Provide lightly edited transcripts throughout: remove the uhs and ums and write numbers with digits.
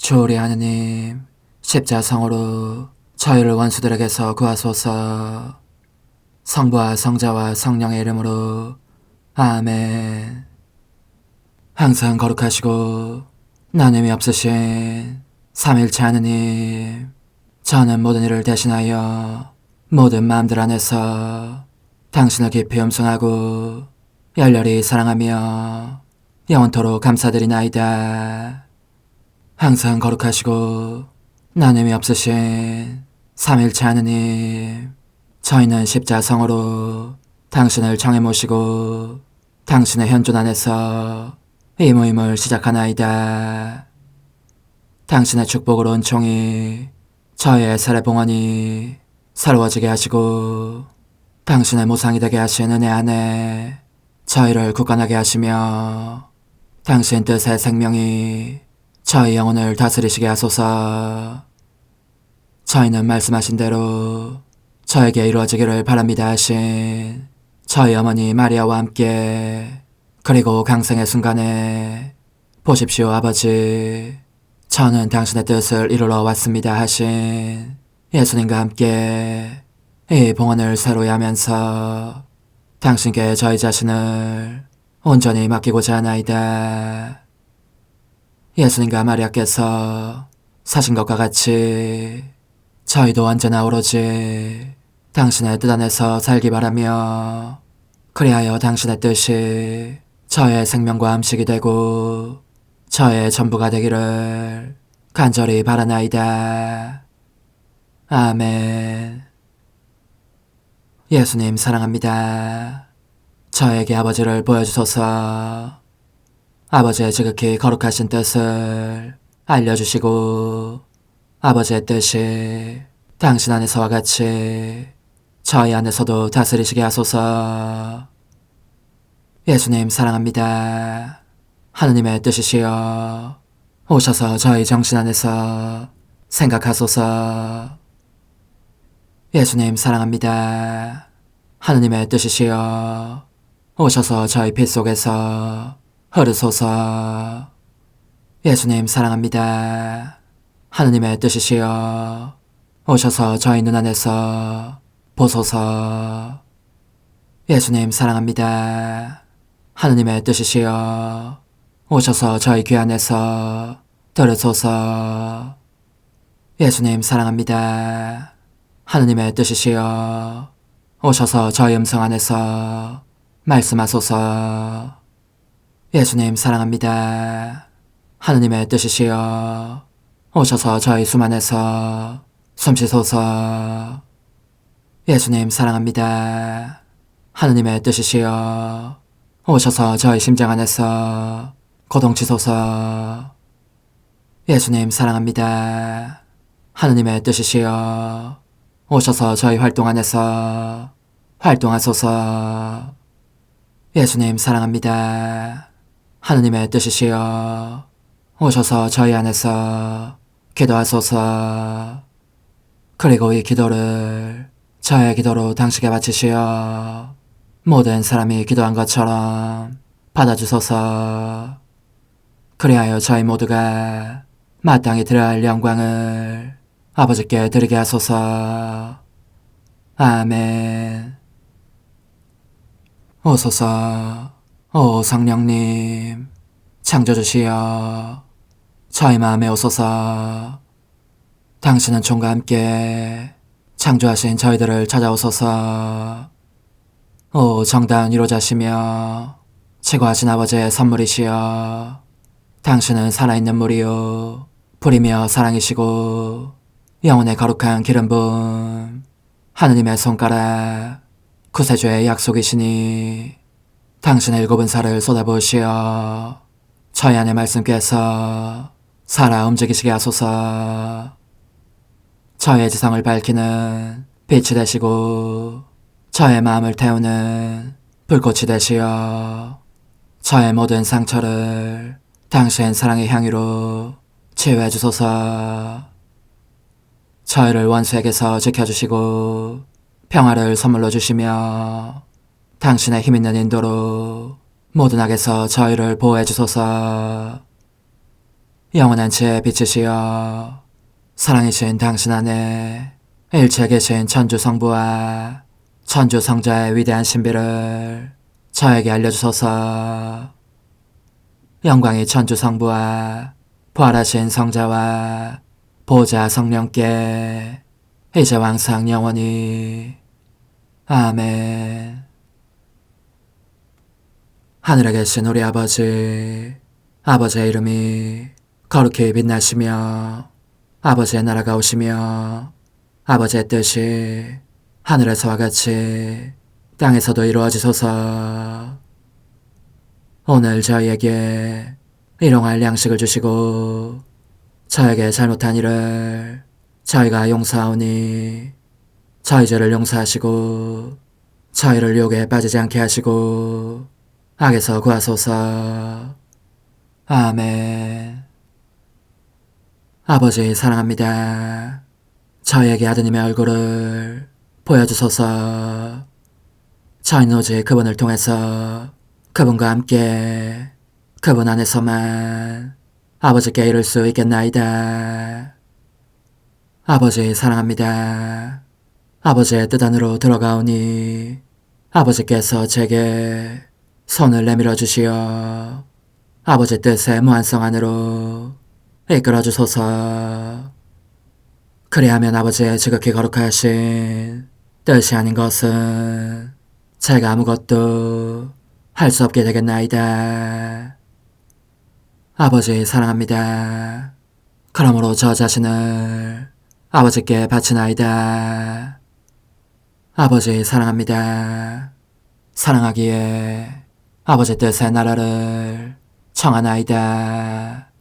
주오리 하느님, 십자성으로 저희를 원수들에게서 구하소서. 성부와 성자와 성령의 이름으로 아멘. 항상 거룩하시고 나눔이 없으신 삼일체 하느님, 저는 모든 일을 대신하여 모든 마음들 안에서 당신을 깊이 음성하고 열렬히 사랑하며 영원토록 감사드리나이다. 항상 거룩하시고 나눔이 없으신 삼일체 하느님, 저희는 십자성으로 당신을 정해 모시고 당신의 현존 안에서 이 모임을 시작하나이다. 당신의 축복으로 은총이 저희의 세례봉헌이 새로워지게 하시고 당신의 모상이 되게 하신 은혜 안에 저희를 굳건하게 하시며 당신 뜻의 생명이 저희 영혼을 다스리시게 하소서. 저희는 말씀하신 대로 저에게 이루어지기를 바랍니다 하신 저희 어머니 마리아와 함께, 그리고 강생의 순간에 보십시오 아버지, 저는 당신의 뜻을 이루러 왔습니다 하신 예수님과 함께 이 봉헌을 새로이 하면서 당신께 저희 자신을 온전히 맡기고자 하나이다. 예수님과 마리아께서 사신 것과 같이 저희도 언제나 오로지 당신의 뜻 안에서 살기 바라며, 그리하여 당신의 뜻이 저의 생명과 음식이 되고 저의 전부가 되기를 간절히 바라나이다. 아멘. 예수님 사랑합니다. 저에게 아버지를 보여주소서. 아버지의 지극히 거룩하신 뜻을 알려주시고 아버지의 뜻이 당신 안에서와 같이 저희 안에서도 다스리시게 하소서. 예수님 사랑합니다. 하느님의 뜻이시여 오셔서 저희 정신 안에서 생각하소서. 예수님 사랑합니다. 하느님의 뜻이시여 오셔서 저희 피 속에서 흐르소서. 예수님 사랑합니다. 하느님의 뜻이시여 오셔서 저희 눈 안에서 보소서. 예수님 사랑합니다. 하느님의 뜻이시여 오셔서 저희 귀 안에서 들으소서. 예수님 사랑합니다. 하느님의 뜻이시여 오셔서 저희 음성 안에서 말씀하소서. 예수님 사랑합니다. 하느님의 뜻이시여 오셔서 저희 숨 안에서 숨쉬소서. 예수님 사랑합니다. 하느님의 뜻이시여 오셔서 저희 심장 안에서 고동치소서. 예수님 사랑합니다. 하느님의 뜻이시여 오셔서 저희 활동 안에서 활동하소서. 예수님 사랑합니다. 하느님의 뜻이시여 오셔서 저희 안에서 기도하소서. 그리고 이 기도를 저의 기도로 당신께 바치시어 모든 사람이 기도한 것처럼 받아주소서. 그리하여 저희 모두가 마땅히 드려야 할 영광을 아버지께 드리게 하소서. 아멘. 오소서. 오 성령님 창조주시여 저희 마음에 오소서. 당신은 총과 함께 창조하신 저희들을 찾아오소서. 오 정다운 위로자시며 최고하신 아버지의 선물이시여 당신은 살아있는 물이요 불이며 사랑이시고 영혼의 거룩한 기름 부음 하느님의 손가락 구세주의 약속이시니 당신의 일곱은 살을 쏟아부으시어 저희 안의 말씀께서 살아 움직이시게 하소서. 저의 지성을 밝히는 빛이 되시고 저의 마음을 태우는 불꽃이 되시어 저의 모든 상처를 당신 사랑의 향유로 치유해 주소서. 저희를 원수에게서 지켜주시고 평화를 선물로 주시며 당신의 힘있는 인도로 모든 악에서 저희를 보호해 주소서. 영원한 제 빛이시여 사랑이신 당신 안에 일체 계신 천주 성부와 천주 성자의 위대한 신비를 저에게 알려주소서. 영광이 천주 성부와 부활하신 성자와 보좌 성령께 이제와 항상 영원히 아멘. 하늘에 계신 우리 아버지, 아버지의 이름이 거룩히 빛나시며 아버지의 나라가 오시며 아버지의 뜻이 하늘에서와 같이 땅에서도 이루어지소서. 오늘 저희에게 일용할 양식을 주시고 저에게 잘못한 일을 저희가 용서하오니 저희 죄를 용서하시고 저희를 유혹에 빠지지 않게 하시고 악에서 구하소서. 아멘. 아버지 사랑합니다. 저희에게 아드님의 얼굴을 보여주소서. 저희는 오직 그분을 통해서 그분과 함께 그분 안에서만 아버지께 이룰 수 있겠나이다. 아버지 사랑합니다. 아버지의 뜻 안으로 들어가오니 아버지께서 제게 손을 내밀어 주시어 아버지 뜻의 무한성 안으로 이끌어 주소서. 그리하면 아버지의 지극히 거룩하신 뜻이 아닌 것은 제가 아무것도 할 수 없게 되겠나이다. 아버지 사랑합니다. 그러므로 저 자신을 아버지께 바치나이다. 아버지 사랑합니다. 사랑하기에 아버지 뜻의 나라를 청하나이다.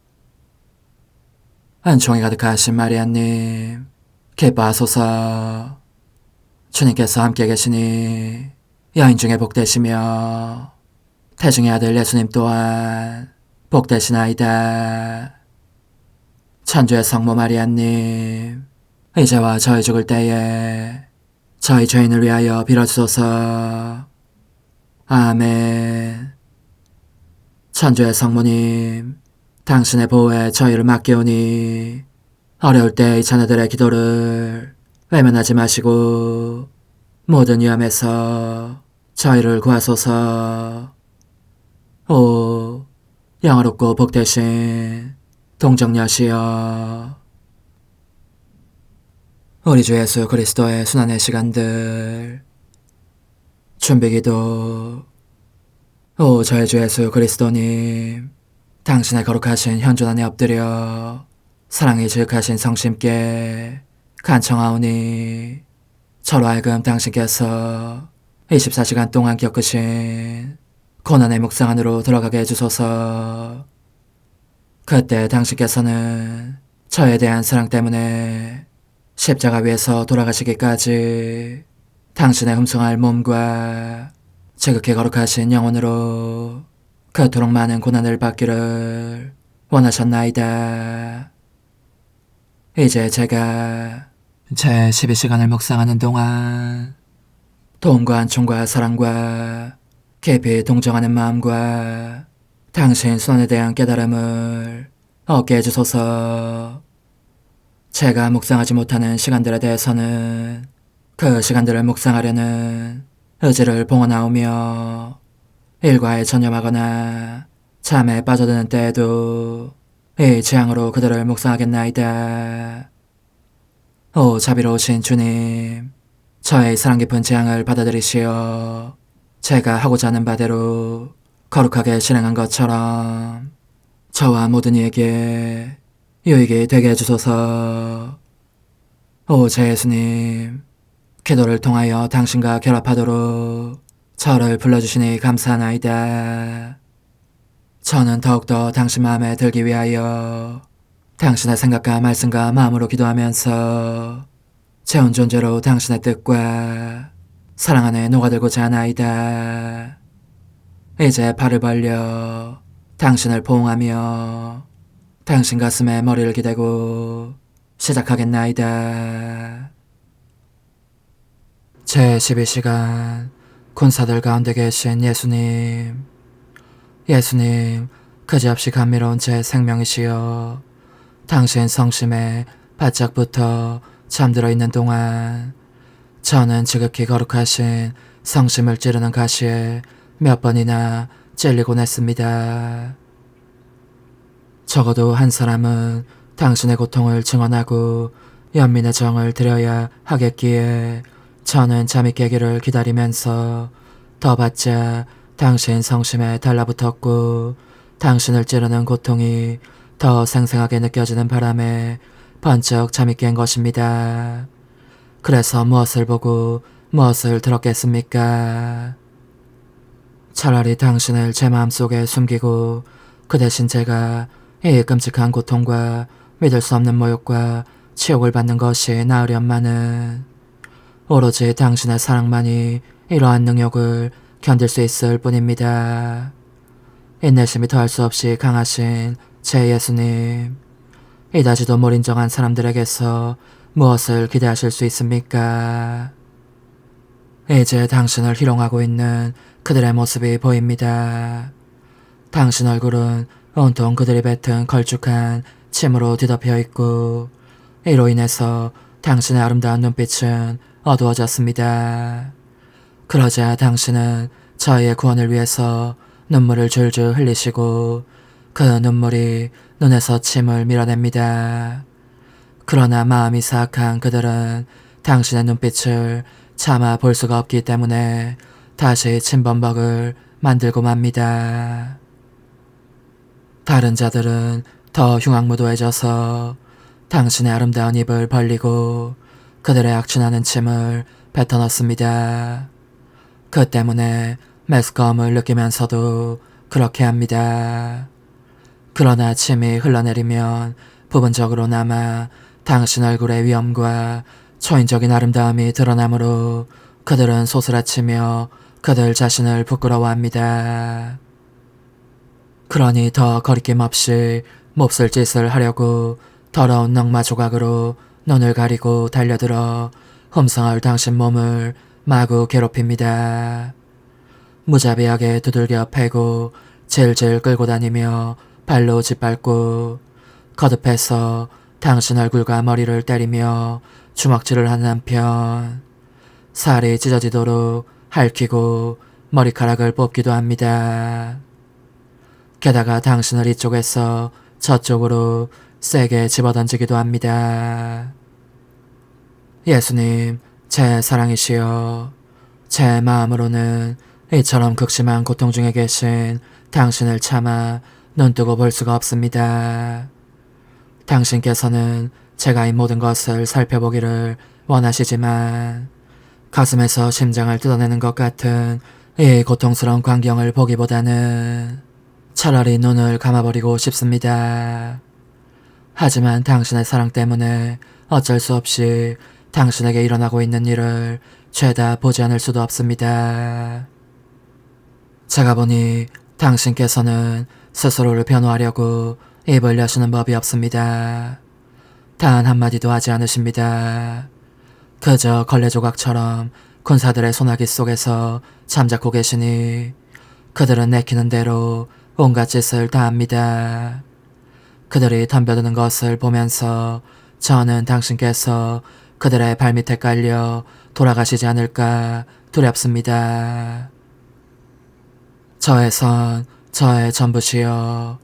은총이 가득하신 마리아님, 기뻐하소서. 주님께서 함께 계시니 여인 중에 복되시며 태중의 아들 예수님 또한 복되시나이다. 천주의 성모 마리아님, 이제와 저희 죽을 때에 저희 죄인을 위하여 빌어주소서. 아멘. 천주의 성모님, 당신의 보호에 저희를 맡기오니 어려울 때 이 자녀들의 기도를 외면하지 마시고 모든 위험에서 저희를 구하소서. 오, 영화롭고 복되신 동정녀시여, 우리 주 예수 그리스도의 순환의 시간들 준비기도. 오 저희 주 예수 그리스도님, 당신의 거룩하신 현존 안에 엎드려 사랑이 지극하신 성심께 간청하오니 저로 하여금 당신께서 24시간 동안 겪으신 고난의 묵상 안으로 들어가게 해주소서. 그때 당신께서는 저에 대한 사랑 때문에 십자가 위에서 돌아가시기까지 당신의 흠숭할 몸과 지극히 거룩하신 영혼으로 그토록 많은 고난을 받기를 원하셨나이다. 이제 제가 제 12시간을 묵상하는 동안 도움과 안총과 사랑과 깊이 동정하는 마음과 당신 손에 대한 깨달음을 얻게 해주소서. 제가 묵상하지 못하는 시간들에 대해서는 그 시간들을 묵상하려는 의지를 봉헌하오며 일과에 전념하거나 잠에 빠져드는 때에도 이 취향으로 그들을 묵상하겠나이다. 오 자비로우신 주님, 저의 사랑 깊은 재앙을 받아들이시어 제가 하고자 하는 바대로 거룩하게 실행한 것처럼 저와 모든 이에게 유익이 되게 해주소서. 오 제 예수님, 기도를 통하여 당신과 결합하도록 저를 불러주시니 감사하나이다. 저는 더욱더 당신 마음에 들기 위하여 당신의 생각과 말씀과 마음으로 기도하면서 제 온 존재로 당신의 뜻과 사랑 안에 녹아들고자 하나이다. 이제 발을 벌려 당신을 포옹하며 당신 가슴에 머리를 기대고 시작하겠나이다. 제 12시간 군사들 가운데 계신 예수님, 예수님, 그지없이 감미로운 제 생명이시여, 당신 성심에 바짝부터 잠들어 있는 동안 저는 지극히 거룩하신 성심을 찌르는 가시에 몇 번이나 찔리곤 했습니다. 적어도 한 사람은 당신의 고통을 증언하고 연민의 정을 드려야 하겠기에 저는 잠이 깨기를 기다리면서 더 받자 당신 성심에 달라붙었고, 당신을 찌르는 고통이 더 생생하게 느껴지는 바람에 번쩍 잠이 깬 것입니다. 그래서 무엇을 보고 무엇을 들었겠습니까? 차라리 당신을 제 마음속에 숨기고 그 대신 제가 이 끔찍한 고통과 믿을 수 없는 모욕과 치욕을 받는 것이 나으련마는, 오로지 당신의 사랑만이 이러한 능욕을 견딜 수 있을 뿐입니다. 인내심이 더할 수 없이 강하신 제 예수님, 이다지도 못 인정한 사람들에게서 무엇을 기대하실 수 있습니까? 이제 당신을 희롱하고 있는 그들의 모습이 보입니다. 당신 얼굴은 온통 그들이 뱉은 걸쭉한 침으로 뒤덮여 있고, 이로 인해서 당신의 아름다운 눈빛은 어두워졌습니다. 그러자 당신은 저희의 구원을 위해서 눈물을 줄줄 흘리시고 그 눈물이 눈에서 침을 밀어냅니다. 그러나 마음이 사악한 그들은 당신의 눈빛을 차마 볼 수가 없기 때문에 다시 침범벅을 만들고 맙니다. 다른 자들은 더 흉악무도해져서 당신의 아름다운 입을 벌리고 그들의 악취나는 침을 뱉어넣습니다. 그 때문에 메스꺼움을 느끼면서도 그렇게 합니다. 그러나 침이 흘러내리면 부분적으로나마 당신 얼굴의 위엄과 초인적인 아름다움이 드러나므로 그들은 소스라치며 그들 자신을 부끄러워합니다. 그러니 더 거리낌 없이 몹쓸 짓을 하려고 더러운 넝마 조각으로 눈을 가리고 달려들어 흠성할 당신 몸을 마구 괴롭힙니다. 무자비하게 두들겨 패고 질질 끌고 다니며 발로 짓밟고 거듭해서 당신 얼굴과 머리를 때리며 주먹질을 하는 한편 살이 찢어지도록 핥히고 머리카락을 뽑기도 합니다. 게다가 당신을 이쪽에서 저쪽으로 세게 집어던지기도 합니다. 예수님, 제 사랑이시여, 제 마음으로는 이처럼 극심한 고통 중에 계신 당신을 차마 눈뜨고 볼 수가 없습니다. 당신께서는 제가 이 모든 것을 살펴보기를 원하시지만 가슴에서 심장을 뜯어내는 것 같은 이 고통스러운 광경을 보기보다는 차라리 눈을 감아버리고 싶습니다. 하지만 당신의 사랑 때문에 어쩔 수 없이 당신에게 일어나고 있는 일을 죄다 보지 않을 수도 없습니다. 제가 보니 당신께서는 스스로를 변호하려고 입을 여시는 법이 없습니다. 단 한마디도 하지 않으십니다. 그저 걸레 조각처럼 군사들의 소나기 속에서 잠자코 계시니 그들은 내키는 대로 온갖 짓을 다 합니다. 그들이 덤벼드는 것을 보면서 저는 당신께서 그들의 발밑에 깔려 돌아가시지 않을까 두렵습니다. 저의 선, 저의 전부시여,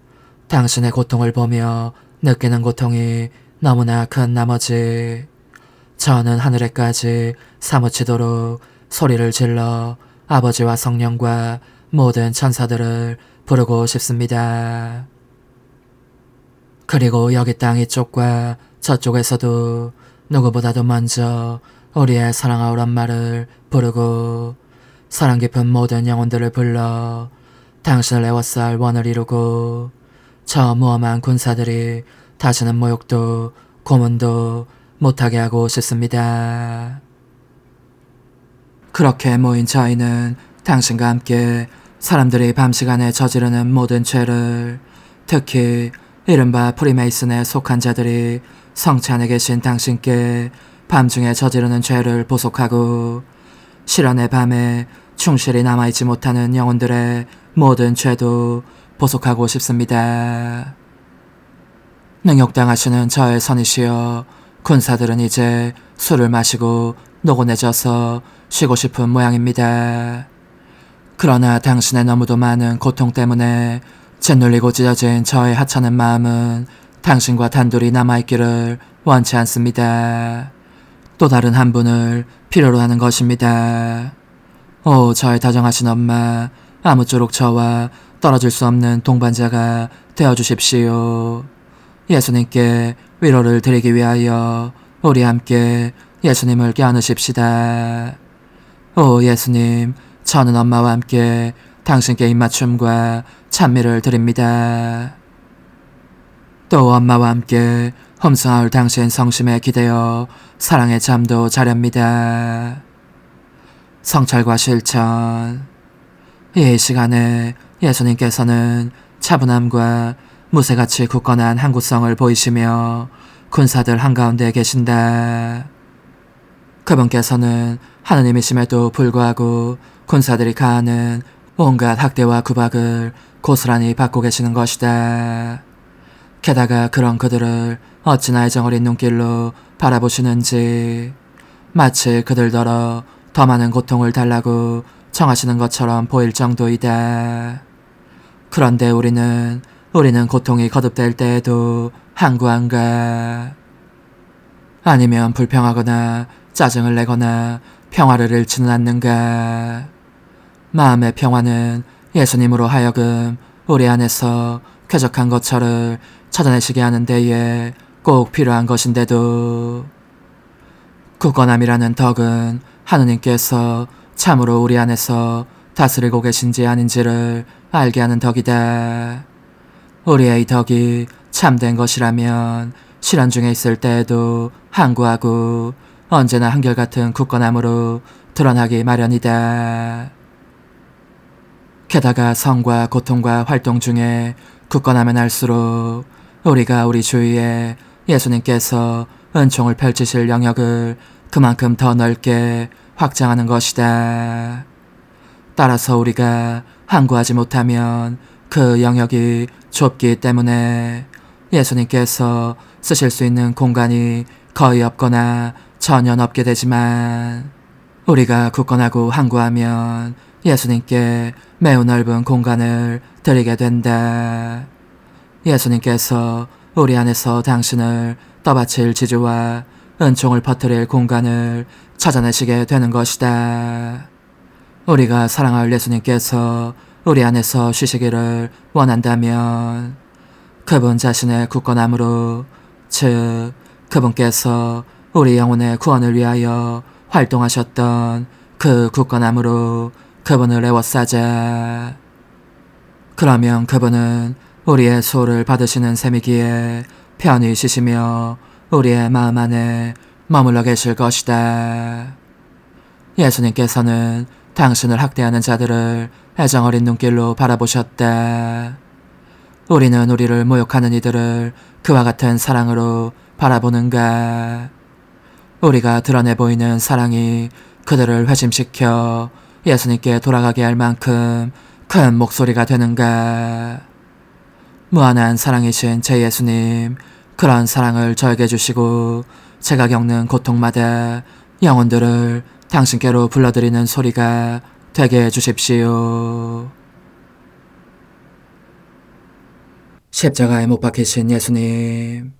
당신의 고통을 보며 느끼는 고통이 너무나 큰 나머지 저는 하늘에까지 사무치도록 소리를 질러 아버지와 성령과 모든 천사들을 부르고 싶습니다. 그리고 여기 땅 이쪽과 저쪽에서도 누구보다도 먼저 우리의 사랑하오란 말을 부르고 사랑 깊은 모든 영혼들을 불러 당신을 애워쌀 원을 이루고 저 무엄한 군사들이 다시는 모욕도 고문도 못하게 하고 싶습니다. 그렇게 모인 저희는 당신과 함께 사람들이 밤시간에 저지르는 모든 죄를, 특히 이른바 프리메이슨에 속한 자들이 성체 안에 계신 당신께 밤중에 저지르는 죄를 보속하고 실현의 밤에 충실히 남아있지 못하는 영혼들의 모든 죄도 보속하고 싶습니다. 능욕당하시는 저의 선이시여, 군사들은 이제 술을 마시고 노곤해져서 쉬고 싶은 모양입니다. 그러나 당신의 너무도 많은 고통 때문에 짓눌리고 찢어진 저의 하찮은 마음은 당신과 단둘이 남아있기를 원치 않습니다. 또 다른 한 분을 필요로 하는 것입니다. 오, 저의 다정하신 엄마, 아무쪼록 저와 떨어질 수 없는 동반자가 되어주십시오. 예수님께 위로를 드리기 위하여 우리 함께 예수님을 껴안으십시다. 오 예수님, 저는 엄마와 함께 당신께 입맞춤과 찬미를 드립니다. 또 엄마와 함께 험성하올 당신 성심에 기대어 사랑의 잠도 자렵니다. 성찰과 실천. 이 시간에 예수님께서는 차분함과 무쇠같이 굳건한 항구성을 보이시며 군사들 한가운데 계신다. 그분께서는 하느님이심에도 불구하고 군사들이 가하는 온갖 학대와 구박을 고스란히 받고 계시는 것이다. 게다가 그런 그들을 어찌나 애정어린 눈길로 바라보시는지 마치 그들더러 더 많은 고통을 달라고 청하시는 것처럼 보일 정도이다. 그런데 우리는 고통이 거듭될 때에도 항구한가? 아니면 불평하거나 짜증을 내거나 평화를 잃지는 않는가? 마음의 평화는 예수님으로 하여금 우리 안에서 쾌적한 것처를 찾아내시게 하는 데에 꼭 필요한 것인데도 굳건함이라는 덕은 하느님께서 참으로 우리 안에서 다스리고 계신지 아닌지를 알게 하는 덕이다. 우리의 이 덕이 참된 것이라면 시련 중에 있을 때에도 항구하고 언제나 한결같은 굳건함으로 드러나기 마련이다. 게다가 성과 고통과 활동 중에 굳건하면 할수록 우리가 우리 주위에 예수님께서 은총을 펼치실 영역을 그만큼 더 넓게 확장하는 것이다. 따라서 우리가 항구하지 못하면 그 영역이 좁기 때문에 예수님께서 쓰실 수 있는 공간이 거의 없거나 전혀 없게 되지만 우리가 굳건하고 항구하면 예수님께 매우 넓은 공간을 드리게 된다. 예수님께서 우리 안에서 당신을 떠받칠 지주와 은총을 퍼뜨릴 공간을 찾아내시게 되는 것이다. 우리가 사랑할 예수님께서 우리 안에서 쉬시기를 원한다면 그분 자신의 굳건함으로, 즉 그분께서 우리 영혼의 구원을 위하여 활동하셨던 그 굳건함으로 그분을 애워싸자. 그러면 그분은 우리의 소를 받으시는 셈이기에 편히 쉬시며 우리의 마음 안에 머물러 계실 것이다. 예수님께서는 당신을 학대하는 자들을 애정어린 눈길로 바라보셨다. 우리는 우리를 모욕하는 이들을 그와 같은 사랑으로 바라보는가? 우리가 드러내 보이는 사랑이 그들을 회심시켜 예수님께 돌아가게 할 만큼 큰 목소리가 되는가? 무한한 사랑이신 제 예수님, 그런 사랑을 저에게 주시고 제가 겪는 고통마다 영혼들을 당신께로 불러드리는 소리가 되게 해주십시오. 십자가에 못 박히신 예수님,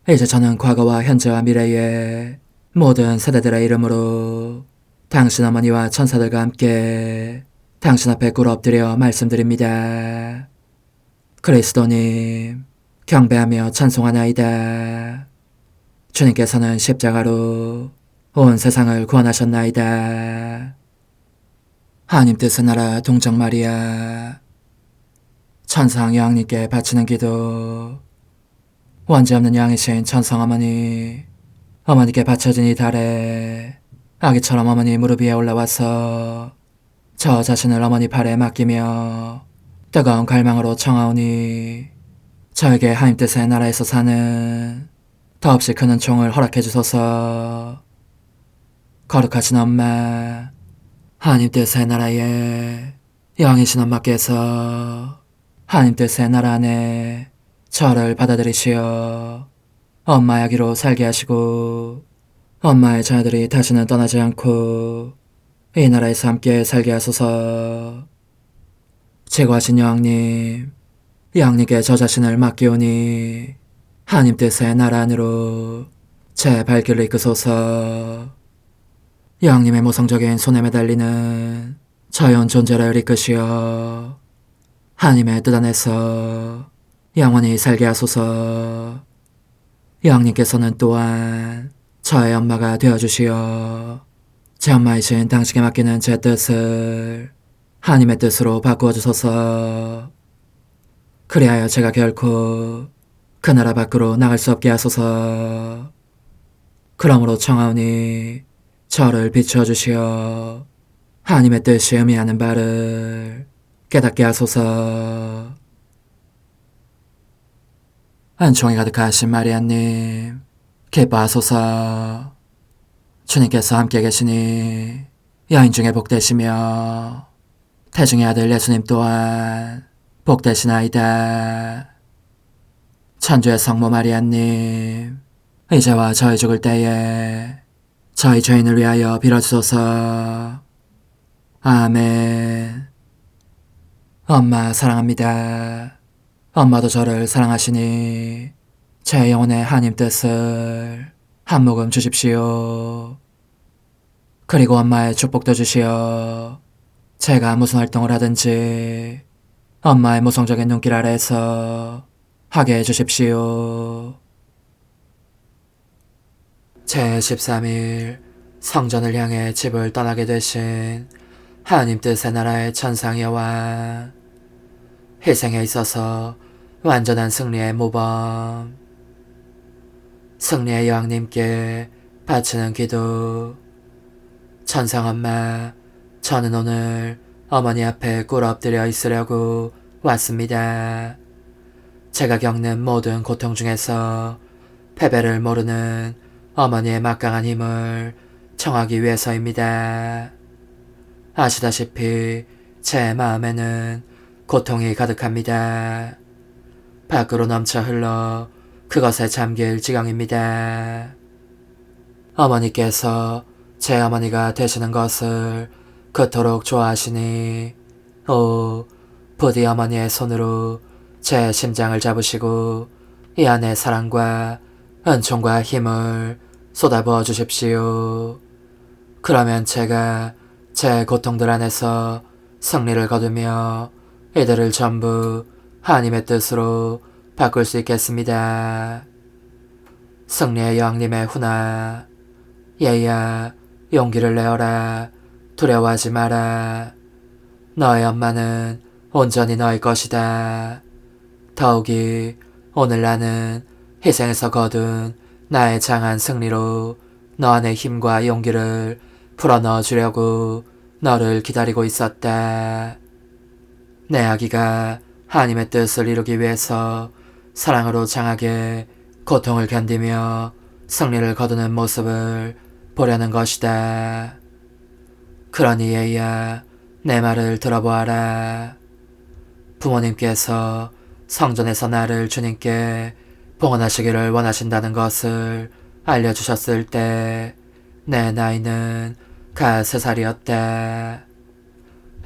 이제 저는 과거와 현재와 미래의 모든 세대들의 이름으로 당신 어머니와 천사들과 함께 당신 앞에 꿇어 엎드려 말씀드립니다. 그리스도님, 경배하며 찬송하나이다. 주님께서는 십자가로 온 세상을 구원하셨나이다. 하나님 뜻의 나라 동정 마리아, 천상 여왕님께 바치는 기도. 원죄 없는 여왕이신 천상 어머니, 어머니께 바쳐진 이 달에 아기처럼 어머니 무릎 위에 올라와서 저 자신을 어머니 팔에 맡기며 뜨거운 갈망으로 청하오니 저에게 하나님 뜻의 나라에서 사는 더없이 큰 은총을 허락해 주소서. 거룩하신 엄마, 하나님 뜻의 나라에 여왕이신 엄마께서 하나님 뜻의 나라 안에 저를 받아들이시어 엄마 아기로 살게 하시고 엄마의 자녀들이 다시는 떠나지 않고 이 나라에서 함께 살게 하소서. 제거하신 여왕님, 여왕님께 저 자신을 맡기오니 하나님 뜻의 나라 안으로 제 발길을 이끄소서. 여왕님의 모성적인 손에 매달리는 자연 존재를 이끄시어 하나님의 뜻 안에서 영원히 살게 하소서. 여왕님께서는 또한 저의 엄마가 되어주시어 제 엄마이신 당신께 맡기는 제 뜻을 하나님의 뜻으로 바꾸어 주소서. 그리하여 제가 결코 그 나라 밖으로 나갈 수 없게 하소서. 그러므로 청하오니 저를 비추어 주시어 하나님의 뜻이 의미하는 바를 깨닫게 하소서. 은총이 가득하신 마리아님, 기뻐하소서. 주님께서 함께 계시니 여인 중에 복되시며 태중의 아들 예수님 또한 복되시나이다. 천주의 성모 마리아님, 이제와 저희 죽을 때에 저희 죄인을 위하여 빌어주소서. 아멘. 엄마 사랑합니다. 엄마도 저를 사랑하시니 제 영혼의 하나님 뜻을 한 모금 주십시오. 그리고 엄마의 축복도 주시어 제가 무슨 활동을 하든지 엄마의 모성적인 눈길 아래에서 하게 해주십시오. 제13일 성전을 향해 집을 떠나게 되신 하나님 뜻의 나라의 천상 여왕, 희생에 있어서 완전한 승리의 모범, 승리의 여왕님께 바치는 기도. 천상엄마, 저는 오늘 어머니 앞에 꿇어 엎드려 있으려고 왔습니다. 제가 겪는 모든 고통 중에서 패배를 모르는 어머니의 막강한 힘을 청하기 위해서입니다. 아시다시피 제 마음에는 고통이 가득합니다. 밖으로 넘쳐 흘러 그것에 잠길 지경입니다. 어머니께서 제 어머니가 되시는 것을 그토록 좋아하시니 부디 어머니의 손으로 제 심장을 잡으시고 이 안에 사랑과 은총과 힘을 쏟아부어 주십시오. 그러면 제가 제 고통들 안에서 승리를 거두며 이들을 전부 하나님의 뜻으로 바꿀 수 있겠습니다. 승리의 여왕님의 훈아, 얘야, 용기를 내어라. 두려워하지 마라. 너의 엄마는 온전히 너의 것이다. 더욱이 오늘 나는 희생에서 거둔 나의 장한 승리로 너 안의 힘과 용기를 풀어넣어 주려고 너를 기다리고 있었다. 내 아기가 하나님의 뜻을 이루기 위해서 사랑으로 장하게 고통을 견디며 승리를 거두는 모습을 보려는 것이다. 그러니 얘야, 내 말을 들어보아라. 부모님께서 성전에서 나를 주님께 봉헌하시기를 원하신다는 것을 알려주셨을 때 내 나이는 갓 3살이었다.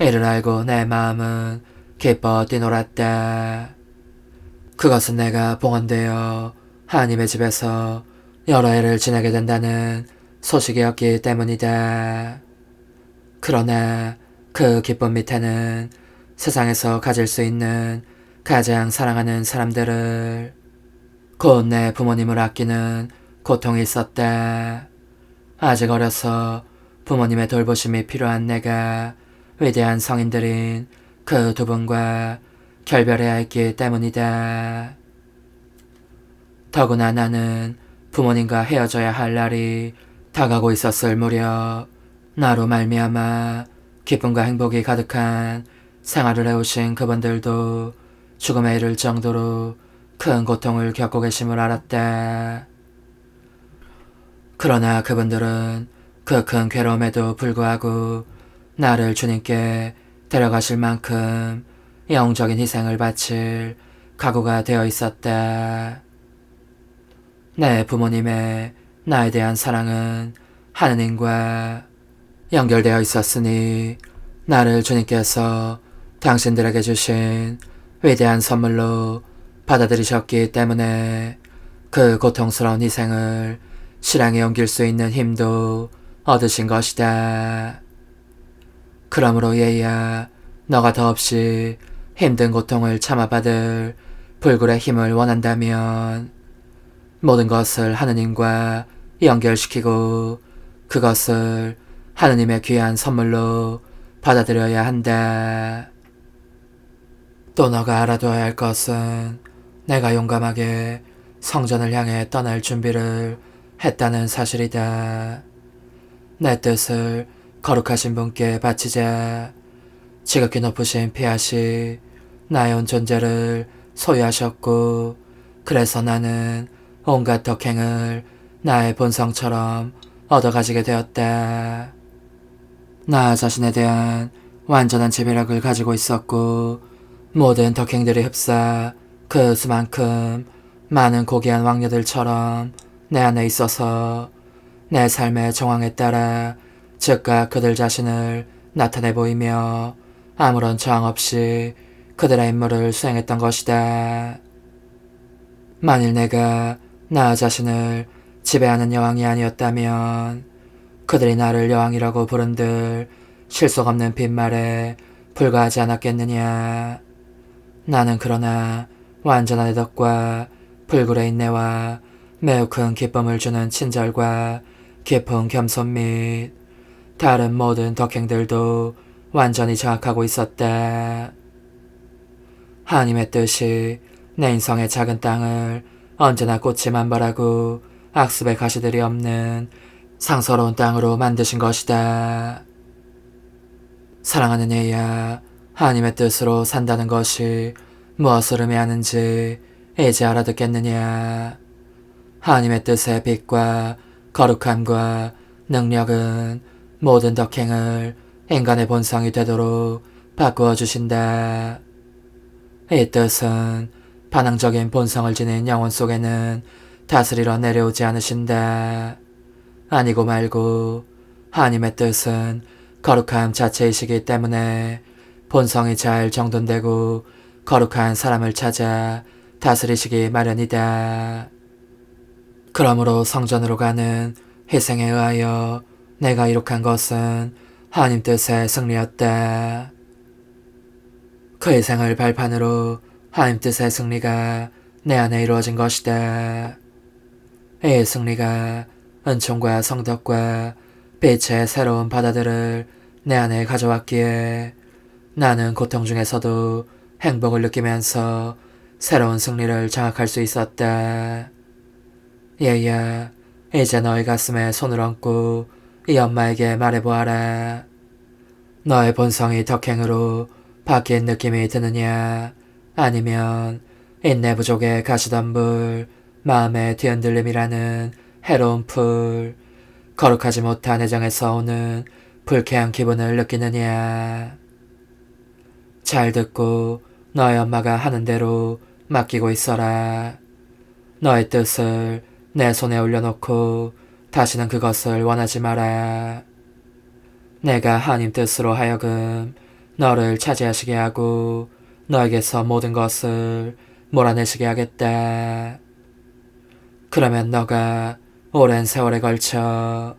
이를 알고 내 마음은 기뻐 뛰놀았다. 그것은 내가 봉헌되어 하나님의 집에서 여러 해를 지내게 된다는 소식이었기 때문이다. 그러나 그 기쁨 밑에는 세상에서 가질 수 있는 가장 사랑하는 사람들을, 곧 내 부모님을 아끼는 고통이 있었다. 아직 어려서 부모님의 돌보심이 필요한 내가 위대한 성인들인 그 두 분과 결별해야 했기 때문이다. 더구나 나는 부모님과 헤어져야 할 날이 다가오고 있었을 무렵 나로 말미암아 기쁨과 행복이 가득한 생활을 해오신 그분들도 죽음에 이를 정도로 큰 고통을 겪고 계심을 알았다. 그러나 그분들은 그 큰 괴로움에도 불구하고 나를 주님께 데려가실 만큼 영웅적인 희생을 바칠 각오가 되어 있었다. 내 부모님의 나에 대한 사랑은 하느님과 연결되어 있었으니 나를 주님께서 당신들에게 주신 위대한 선물로 받아들이셨기 때문에 그 고통스러운 희생을 실행에 옮길 수 있는 힘도 얻으신 것이다. 그러므로 얘야, 너가 더없이 힘든 고통을 참아받을 불굴의 힘을 원한다면 모든 것을 하느님과 연결시키고 그것을 하느님의 귀한 선물로 받아들여야 한다. 또 너가 알아둬야 할 것은 내가 용감하게 성전을 향해 떠날 준비를 했다는 사실이다. 내 뜻을 거룩하신 분께 바치자 지극히 높으신 피하시 나의 온 존재를 소유하셨고 그래서 나는 온갖 덕행을 나의 본성처럼 얻어가지게 되었다. 나 자신에 대한 완전한 지배력을 가지고 있었고 모든 덕행들이 흡사 그 수만큼 많은 고귀한 왕녀들처럼 내 안에 있어서 내 삶의 정황에 따라 즉각 그들 자신을 나타내 보이며 아무런 저항 없이 그들의 임무를 수행했던 것이다. 만일 내가 나 자신을 지배하는 여왕이 아니었다면 그들이 나를 여왕이라고 부른들 실속 없는 빈말에 불과하지 않았겠느냐. 나는 그러나 완전한 애덕과 불굴의 인내와 매우 큰 기쁨을 주는 친절과 깊은 겸손 및 다른 모든 덕행들도 완전히 장악하고 있었다. 하나님의 뜻이 내 인성의 작은 땅을 언제나 꽃이 만발하고 악습의 가시들이 없는 상서로운 땅으로 만드신 것이다. 사랑하는 얘야, 하나님의 뜻으로 산다는 것이 무엇을 의미하는지 이제 알아듣겠느냐. 하나님의 뜻의 빛과 거룩함과 능력은 모든 덕행을 인간의 본성이 되도록 바꾸어 주신다. 이 뜻은 반항적인 본성을 지닌 영혼 속에는 다스리러 내려오지 않으신다. 아니고 말고 하나님의 뜻은 거룩함 자체이시기 때문에 본성이 잘 정돈되고 거룩한 사람을 찾아 다스리시기 마련이다. 그러므로 성전으로 가는 희생에 의하여 내가 이룩한 것은 하나님 뜻의 승리였다. 그 희생을 발판으로 하나님 뜻의 승리가 내 안에 이루어진 것이다. 이 승리가 은총과 성덕과 빛의 새로운 바다들을 내 안에 가져왔기에 나는 고통 중에서도 행복을 느끼면서 새로운 승리를 장악할 수 있었다. 얘야, 이제 너의 가슴에 손을 얹고 이 엄마에게 말해보아라. 너의 본성이 덕행으로 바뀐 느낌이 드느냐, 아니면 인내 부족의 가시덤불, 마음의 뒤흔들림이라는 해로운 풀, 거룩하지 못한 애정에서 오는 불쾌한 기분을 느끼느냐. 잘 듣고 너의 엄마가 하는 대로 맡기고 있어라. 너의 뜻을 내 손에 올려놓고 다시는 그것을 원하지 마라. 내가 하나님 뜻으로 하여금 너를 차지하시게 하고 너에게서 모든 것을 몰아내시게 하겠다. 그러면 너가 오랜 세월에 걸쳐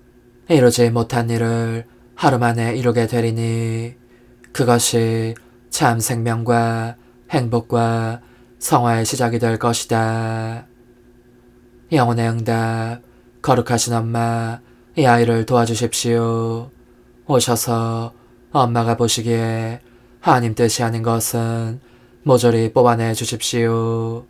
이루지 못한 일을 하루 만에 이루게 되리니 그것이 참 생명과 행복과 성화의 시작이 될 것이다. 영혼의 응답, 거룩하신 엄마, 이 아이를 도와주십시오. 오셔서 엄마가 보시기에 하나님 뜻이 아닌 것은 모조리 뽑아내 주십시오.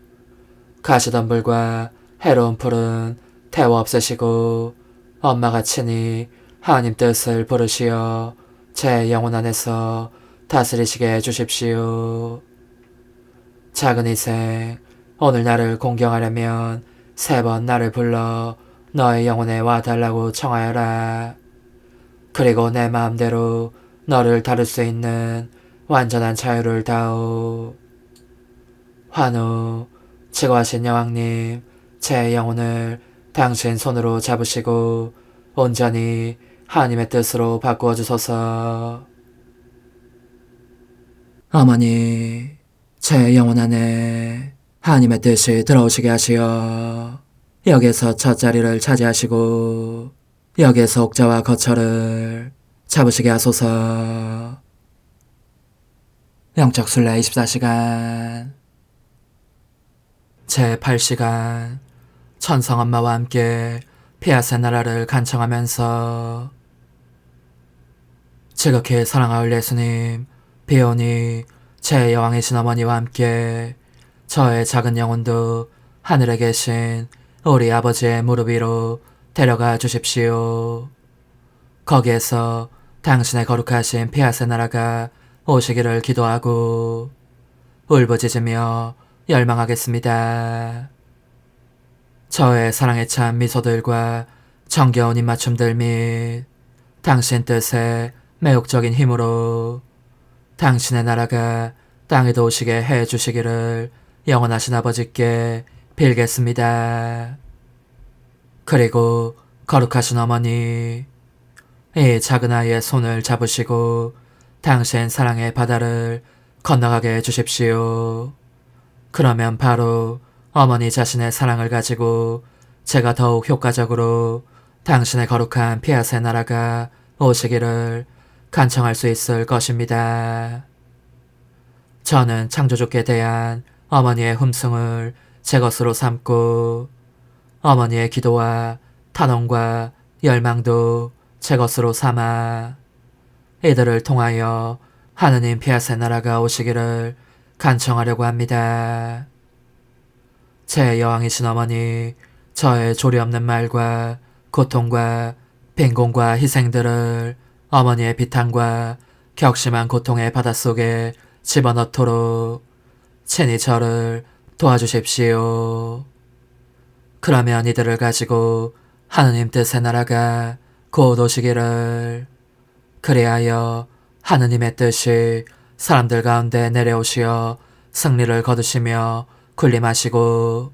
가시덤불과 해로운 풀은 태워 없애시고 엄마가 친히 하나님 뜻을 부르시어 제 영혼 안에서 다스리시게 해주십시오. 작은 희생, 오늘 나를 공경하려면 3번 나를 불러 너의 영혼에 와달라고 청하여라. 그리고 내 마음대로 너를 다룰 수 있는 완전한 자유를 다오. 환우, 지고하신 여왕님, 제 영혼을 당신 손으로 잡으시고 온전히 하나님의 뜻으로 바꾸어 주소서. 어머니, 제 영혼 안에 하나님의 뜻이 들어오시게 하시어 여기에서 첫 자리를 차지하시고 여기에서 옥자와 거처를 잡으시게 하소서. 영적 순례 24시간 제8시간 천성 엄마와 함께 피아세 나라를 간청하면서 지극히 사랑하올 예수님, 비오니 제 여왕이신 어머니와 함께 저의 작은 영혼도 하늘에 계신 우리 아버지의 무릎 위로 데려가 주십시오. 거기에서 당신의 거룩하신 피아세 나라가 오시기를 기도하고 울부짖으며 열망하겠습니다. 저의 사랑에 찬 미소들과 정겨운 입맞춤들 및 당신 뜻에 매혹적인 힘으로 당신의 나라가 땅에도 오시게 해주시기를 영원하신 아버지께 빌겠습니다. 그리고 거룩하신 어머니, 이 작은 아이의 손을 잡으시고 당신 사랑의 바다를 건너가게 해주십시오. 그러면 바로 어머니 자신의 사랑을 가지고 제가 더욱 효과적으로 당신의 거룩한 피아세 나라가 오시기를 간청할 수 있을 것입니다. 저는 창조주께 대한 어머니의 흠숭을 제 것으로 삼고 어머니의 기도와 탄원과 열망도 제 것으로 삼아 이들을 통하여 하느님 피아세 나라가 오시기를 간청하려고 합니다. 제 여왕이신 어머니, 저의 조리 없는 말과 고통과 빈곤과 희생들을 어머니의 비탄과 격심한 고통의 바닷속에 집어넣도록 친히 저를 도와주십시오. 그러면 이들을 가지고 하느님 뜻의 나라가 곧 오시기를, 그리하여 하느님의 뜻이 사람들 가운데 내려오시어 승리를 거두시며 군림하시고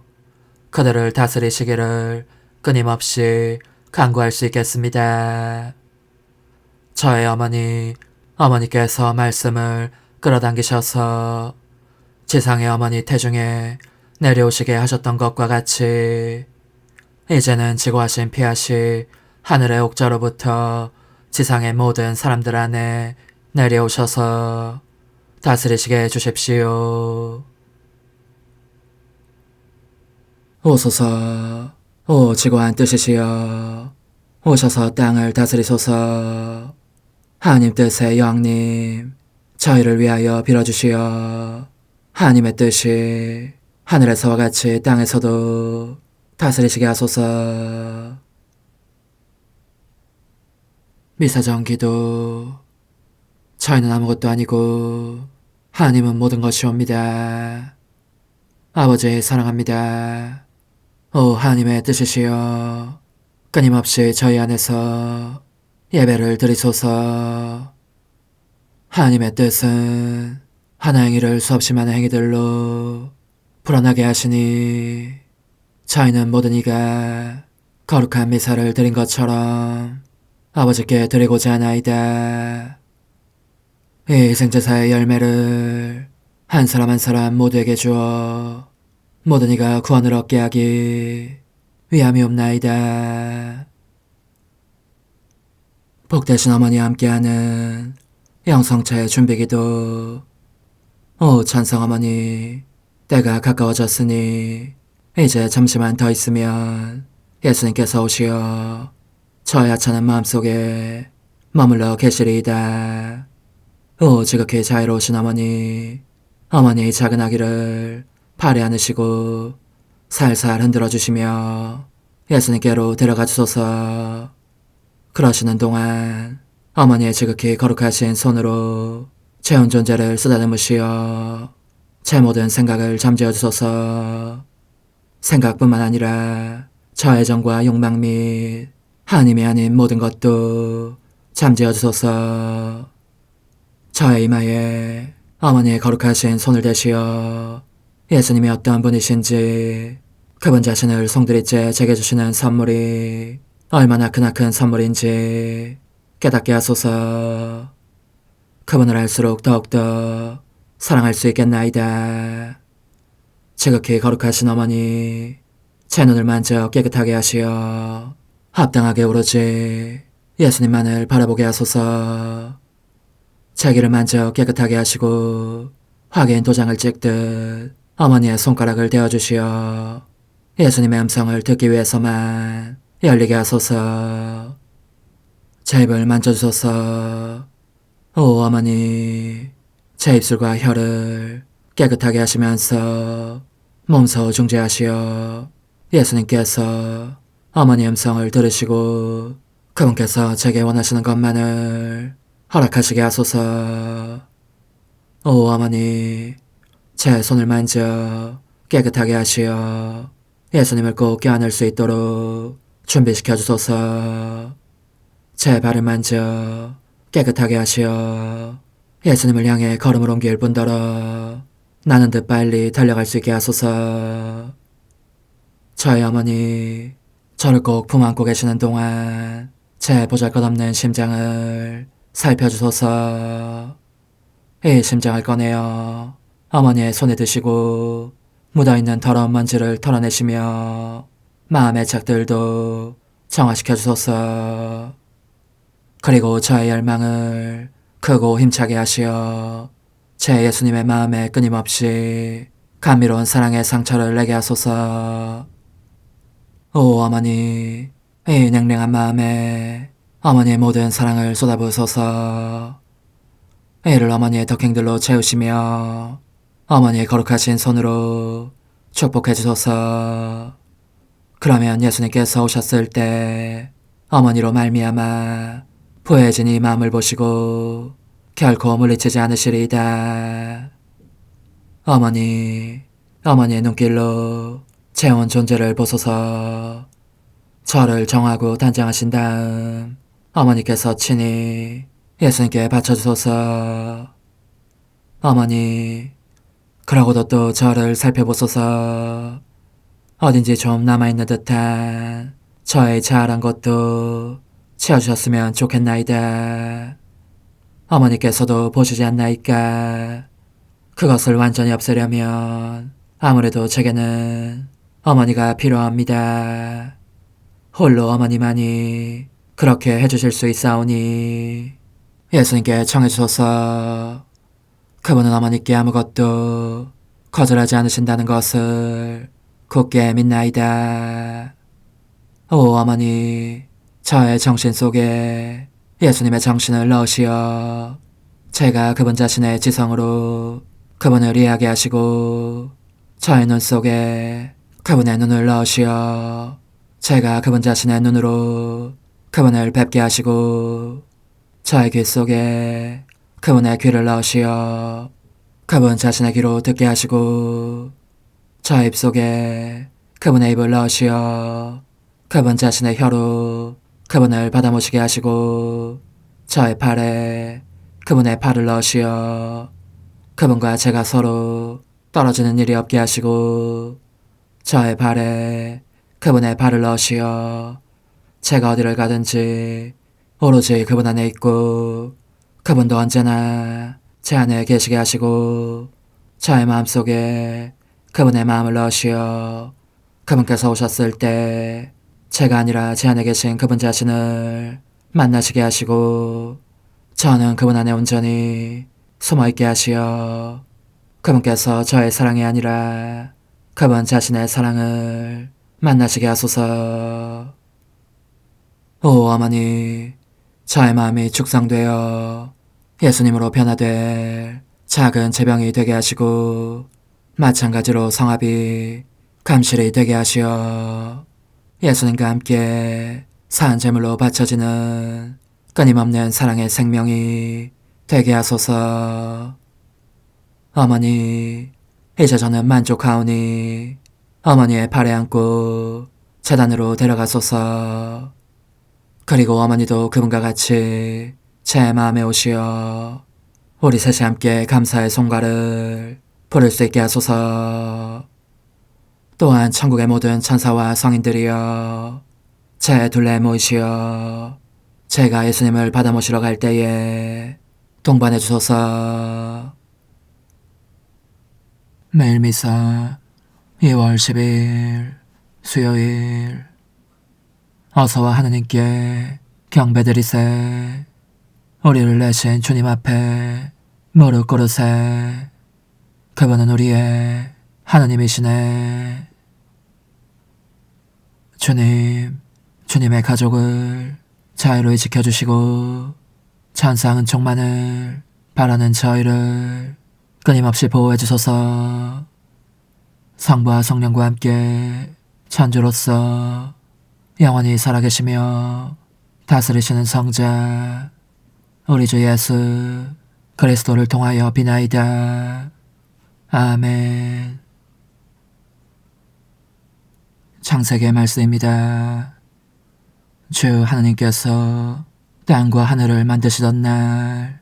그들을 다스리시기를 끊임없이 간구할 수 있겠습니다. 저의 어머니께서 말씀을 끌어당기셔서 지상의 어머니 태중에 내려오시게 하셨던 것과 같이 이제는 지고하신 피아시 하늘의 옥자로부터 지상의 모든 사람들 안에 내려오셔서 다스리시게 해주십시오. 오소서, 오 지고한 뜻이시여, 오셔서 땅을 다스리소서. 하나님 뜻의 여왕님, 저희를 위하여 빌어주시어 하나님의 뜻이 하늘에서와 같이 땅에서도 다스리시게 하소서. 미사정 기도. 저희는 아무것도 아니고 하나님은 모든 것이옵니다. 아버지 사랑합니다. 오 하나님의 뜻이시여, 끊임없이 저희 안에서 예배를 드리소서. 하나님의 뜻은 하나 행위를 수없이 많은 행위들로 불어나게 하시니 저희는 모든 이가 거룩한 미사를 드린 것처럼 아버지께 드리고자 하나이다. 이 희생제사의 열매를 한 사람 한 사람 모두에게 주어 모든 이가 구원을 얻게 하기 위함이옵나이다. 복되신 어머니와 함께하는 영성차의 준비기도. 오 찬성 어머니, 때가 가까워졌으니 이제 잠시만 더 있으면 예수님께서 오시어 저의 하찮은 마음속에 머물러 계시리이다. 오 지극히 자유로우신 어머니, 어머니의 작은 아기를 팔에 안으시고 살살 흔들어 주시며 예수님께로 데려가 주소서. 그러시는 동안 어머니의 지극히 거룩하신 손으로 제 온 존재를 쓰다듬으시어 제 모든 생각을 잠재워 주소서. 생각뿐만 아니라 저의 정과 욕망 및 하나님이 아닌 모든 것도 잠재워 주소서. 저의 이마에 어머니의 거룩하신 손을 대시어 예수님이 어떤 분이신지, 그분 자신을 송두리째 제게 주시는 선물이 얼마나 크나큰 선물인지 깨닫게 하소서. 그분을 알수록 더욱더 사랑할 수 있겠나이다. 지극히 거룩하신 어머니, 제 눈을 만져 깨끗하게 하시어 합당하게 오로지 예수님만을 바라보게 하소서. 제 귀를 만져 깨끗하게 하시고 확인 도장을 찍듯 어머니의 손가락을 대어주시어 예수님의 음성을 듣기 위해서만 열리게 하소서. 제 입을 만져주소서. 오 어머니, 제 입술과 혀를 깨끗하게 하시면서 몸소 중재하시어 예수님께서 어머니 음성을 들으시고 그분께서 제게 원하시는 것만을 허락하시게 하소서. 오 어머니, 제 손을 만져 깨끗하게 하시어 예수님을 꼭 껴안을 수 있도록 준비시켜 주소서. 제 발을 만져 깨끗하게 하시어 예수님을 향해 걸음을 옮길 뿐더러 나는 듯 빨리 달려갈 수 있게 하소서. 저희 어머니, 저를 꼭 품 안고 계시는 동안 제 보잘것없는 심장을 살펴주소서. 이 심장을 꺼내어 어머니의 손에 드시고 묻어있는 더러운 먼지를 털어내시며 마음의 착들도 정화시켜 주소서. 그리고 저의 열망을 크고 힘차게 하시어 제 예수님의 마음에 끊임없이 감미로운 사랑의 상처를 내게 하소서. 오 어머니, 이 냉랭한 마음에 어머니의 모든 사랑을 쏟아부으소서. 이를 어머니의 덕행들로 채우시며 어머니의 거룩하신 손으로 축복해 주소서. 그러면 예수님께서 오셨을 때 어머니로 말미암아 부해진 이 마음을 보시고 결코 물리치지 않으시리이다. 어머니, 어머니의 눈길로 제 온 존재를 보소서. 저를 정하고 단장하신 다음 어머니께서 친히 예수님께 바쳐주소서. 어머니, 그러고도 또 저를 살펴보소서. 어딘지 좀 남아있는 듯한 저의 자아란 것도 채워주셨으면 좋겠나이다. 어머니께서도 보시지 않나이까? 그것을 완전히 없애려면 아무래도 제게는 어머니가 필요합니다. 홀로 어머니만이 그렇게 해주실 수 있사오니 예수님께 청해주소서. 그분은 어머니께 아무것도 거절하지 않으신다는 것을 굳게 믿나이다. 오 어머니, 저의 정신 속에 예수님의 정신을 넣으시어 제가 그분 자신의 지성으로 그분을 이해하게 하시고 저의 눈 속에 그분의 눈을 넣으시어 제가 그분 자신의 눈으로 그분을 뵙게 하시고 저의 귀 속에 그분의 귀를 넣으시어 그분 자신의 귀로 듣게 하시고 저의 입 속에 그분의 입을 넣으시어 그분 자신의 혀로 그분을 받아모시게 하시고 저의 팔에 그분의 팔을 넣으시어 그분과 제가 서로 떨어지는 일이 없게 하시고 저의 발에 그분의 발을 넣으시어 제가 어디를 가든지 오로지 그분 안에 있고 그분도 언제나 제 안에 계시게 하시고 저의 마음속에 그분의 마음을 넣으시어 그분께서 오셨을 때 제가 아니라 제 안에 계신 그분 자신을 만나시게 하시고 저는 그분 안에 온전히 숨어있게 하시어 그분께서 저의 사랑이 아니라 그분 자신의 사랑을 만나시게 하소서. 오 어머니, 저의 마음이 축성되어 예수님으로 변화될 작은 제병이 되게 하시고 마찬가지로 성합이 감실이 되게 하시어 예수님과 함께 산 제물로 바쳐지는 끊임없는 사랑의 생명이 되게 하소서. 어머니, 이제 저는 만족하오니 어머니의 발에 안고 제단으로 데려가소서. 그리고 어머니도 그분과 같이 제 마음에 오시어 우리 셋이 함께 감사의 송가를 부를 수 있게 하소서. 또한 천국의 모든 천사와 성인들이여 제 둘레 모이시어 제가 예수님을 받아 모시러 갈 때에 동반해 주소서. 매일 미사 2월 10일 수요일. 어서와 하느님께 경배드리세. 우리를 내신 주님 앞에 무릎 꿇으세. 그분은 우리의 하느님이시네. 주님, 주님의 가족을 자유로이 지켜주시고 천사 은총만을 바라는 저희를 끊임없이 보호해 주소서. 성부와 성령과 함께 천주로서 영원히 살아계시며 다스리시는 성자 우리 주 예수 그리스도를 통하여 비나이다. 아멘. 창세기의 말씀입니다. 주 하느님께서 땅과 하늘을 만드시던 날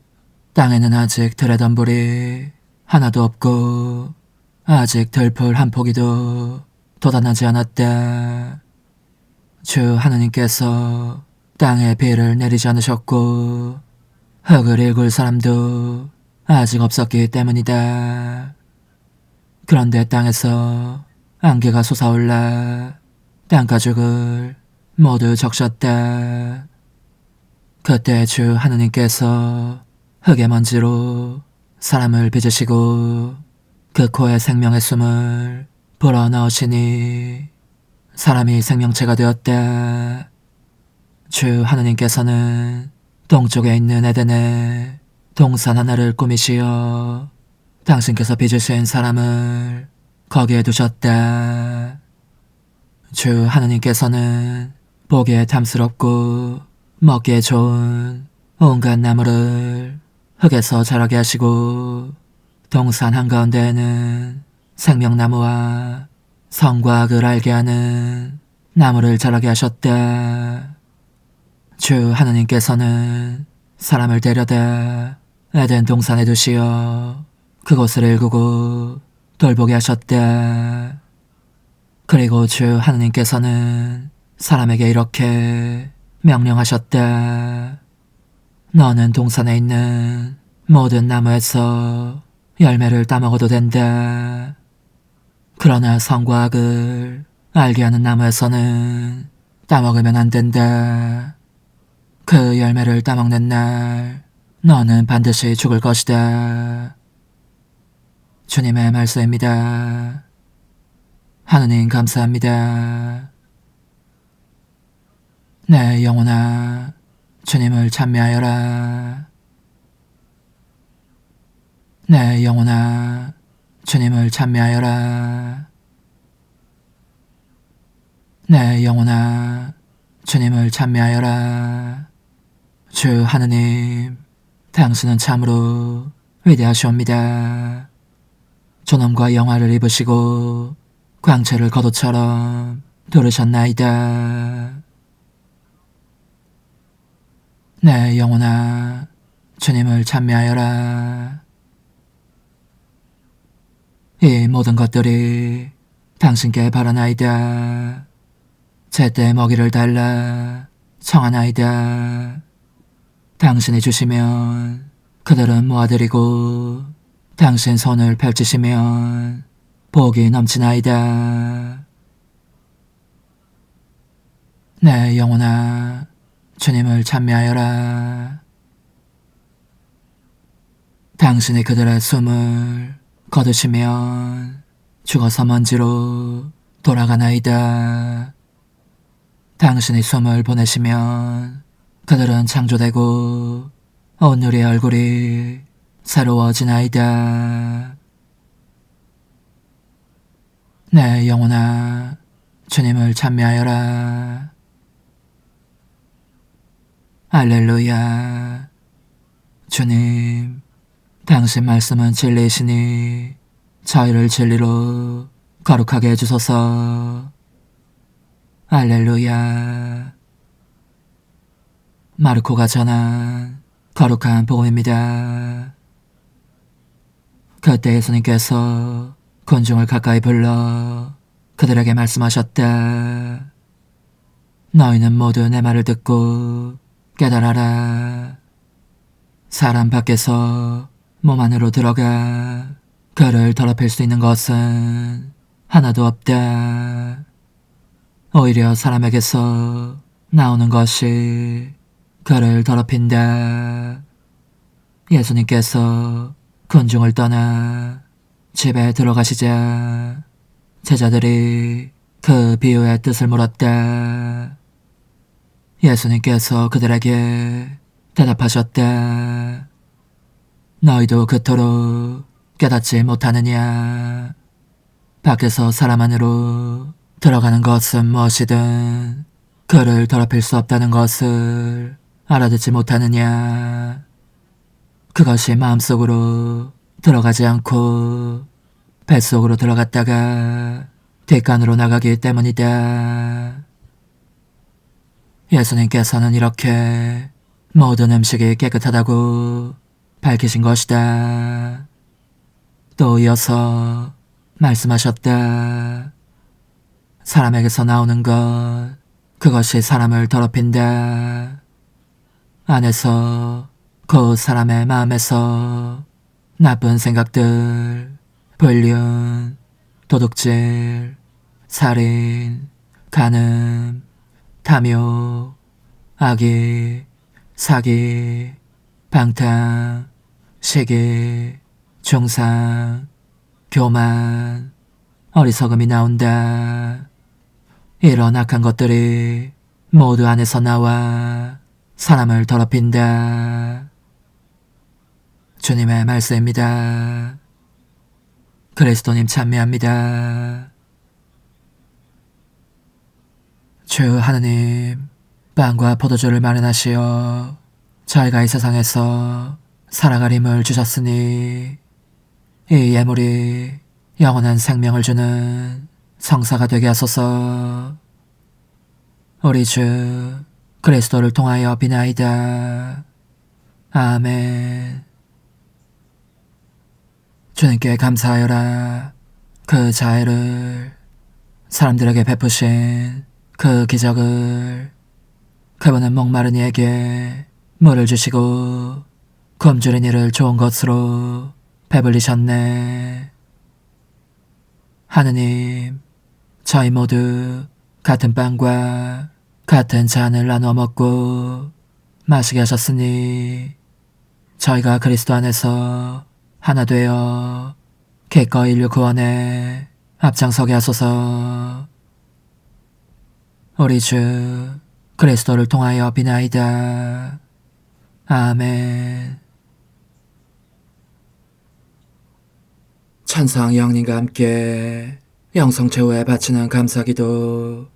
땅에는 아직 들의 덤불이 하나도 없고 아직 들풀 한 포기도 돋아나지 않았다. 주 하느님께서 땅에 비를 내리지 않으셨고 흙을 일굴 사람도 아직 없었기 때문이다. 그런데 땅에서 안개가 솟아올라 땅가죽을 모두 적셨다. 그때 주 하느님께서 흙의 먼지로 사람을 빚으시고 그 코에 생명의 숨을 불어넣으시니 사람이 생명체가 되었다. 주 하느님께서는 동쪽에 있는 에덴에 동산 하나를 꾸미시어 당신께서 빚으신 사람을 거기에 두셨다. 주 하느님께서는 보기에 탐스럽고 먹기에 좋은 온갖 나무를 흙에서 자라게 하시고 동산 한가운데에는 생명나무와 선과 악을 알게 하는 나무를 자라게 하셨다. 주 하느님께서는 사람을 데려다 에덴 동산에 두시어 그곳을 일구고 돌보게 하셨다. 그리고 주 하느님께서는 사람에게 이렇게 명령하셨다. 너는 동산에 있는 모든 나무에서 열매를 따먹어도 된다. 그러나 선과 악을 알게 하는 나무에서는 따먹으면 안 된다. 그 열매를 따먹는 날 너는 반드시 죽을 것이다. 주님의 말씀입니다. 하느님 감사합니다. 내 영혼아 주님을 찬미하여라. 내 영혼아 주님을 찬미하여라. 내 영혼아 주님을 찬미하여라. 주 하느님 당신은 참으로 위대하시옵니다. 존엄과 영화를 입으시고 광채를 겉옷처럼 두르셨나이다. 내 영혼아 주님을 찬미하여라. 이 모든 것들이 당신께 바라나이다. 제때 먹이를 달라 청하나이다. 당신이 주시면 그들은 모아드리고 당신 손을 펼치시면 복이 넘치나이다. 내 영혼아 주님을 찬미하여라. 당신이 그들의 숨을 거두시면 죽어서 먼지로 돌아가나이다. 당신이 숨을 보내시면 그들은 창조되고 온누리의 얼굴이 새로워지나이다. 내 영혼아 주님을 찬미하여라. 할렐루야. 주님 당신 말씀은 진리이시니 저희를 진리로 거룩하게 해주소서. 할렐루야. 마르코가 전한 거룩한 복음입니다. 그때 예수님께서 군중을 가까이 불러 그들에게 말씀하셨다. 너희는 모두 내 말을 듣고 깨달아라. 사람 밖에서 몸 안으로 들어가 그를 더럽힐 수 있는 것은 하나도 없다. 오히려 사람에게서 나오는 것이 그를 더럽힌다. 예수님께서 군중을 떠나 집에 들어가시자 제자들이 그 비유의 뜻을 물었다. 예수님께서 그들에게 대답하셨다. 너희도 그토록 깨닫지 못하느냐? 밖에서 사람 안으로 들어가는 것은 무엇이든 그를 더럽힐 수 없다는 것을 알아듣지 못하느냐? 그것이 마음속으로 들어가지 않고 뱃속으로 들어갔다가 뒷간으로 나가기 때문이다. 예수님께서는 이렇게 모든 음식이 깨끗하다고 밝히신 것이다. 또 이어서 말씀하셨다. 사람에게서 나오는 것, 그것이 사람을 더럽힌다. 안에서 그 사람의 마음에서 나쁜 생각들, 불륜, 도둑질, 살인, 간음, 탐욕, 악의, 사기, 방탕, 시기, 중상, 교만, 어리석음이 나온다. 이런 악한 것들이 모두 안에서 나와 사람을 더럽힌다. 주님의 말씀입니다. 그리스도님 찬미합니다. 주 하느님, 빵과 포도주를 마련하시어 저희가 이 세상에서 살아갈 힘을 주셨으니 이 예물이 영원한 생명을 주는 성사가 되게 하소서. 우리 주 그리스도를 통하여 비나이다. 아멘. 주님께 감사하여라. 그 자애를 사람들에게 베푸신 그 기적을 그분은 목마른 이에게 물을 주시고 굶주린 이를 좋은 것으로 배불리셨네. 하느님, 저희 모두 같은 빵과 같은 잔을 나누어 먹고 마시게 하셨으니 저희가 그리스도 안에서 하나 되어 기꺼이 인류 구원에 앞장서게 하소서. 우리 주 그리스도를 통하여 비나이다. 아멘. 천상 영님과 함께 영성 최후에 바치는 감사기도.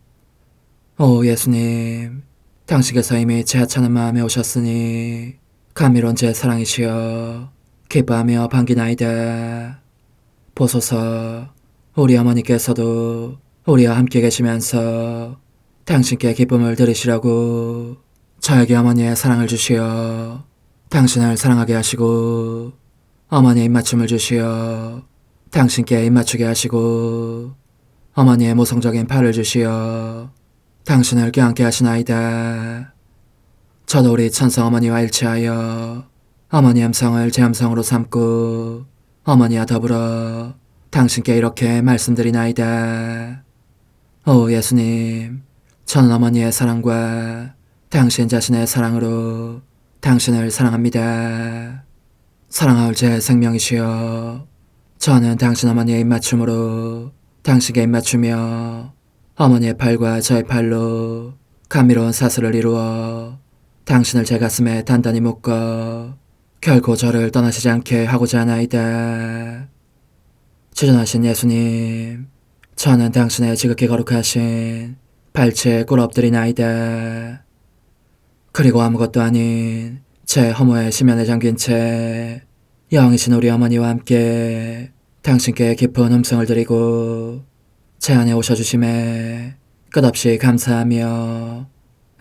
오 예수님, 당신께서 이미 제 하찮은 마음에 오셨으니 감미로운 제 사랑이시여 기뻐하며 반기나이다. 보소서, 우리 어머니께서도 우리와 함께 계시면서 당신께 기쁨을 드리시라고 저에게 어머니의 사랑을 주시어 당신을 사랑하게 하시고 어머니의 입맞춤을 주시어 당신께 입맞추게 하시고 어머니의 모성적인 팔을 주시어 당신을 껴안게 하시나이다. 저도 우리 천성 어머니와 일치하여 어머니 음성을 제 음성으로 삼고 어머니와 더불어 당신께 이렇게 말씀드리나이다. 오 예수님, 저는 어머니의 사랑과 당신 자신의 사랑으로 당신을 사랑합니다. 사랑하올 제 생명이시여, 저는 당신 어머니의 입맞춤으로 당신께 입맞추며 어머니의 팔과 저의 팔로 감미로운 사슬을 이루어 당신을 제 가슴에 단단히 묶어 결코 저를 떠나시지 않게 하고자 하나이다. 주전하신 예수님, 저는 당신의 지극히 거룩하신 발치에 꿇어 엎드리나이다. 그리고 아무것도 아닌 제 허무의 심연에 잠긴 채 영이신 우리 어머니와 함께 당신께 깊은 음성을 드리고 제 안에 오셔주심에 끝없이 감사하며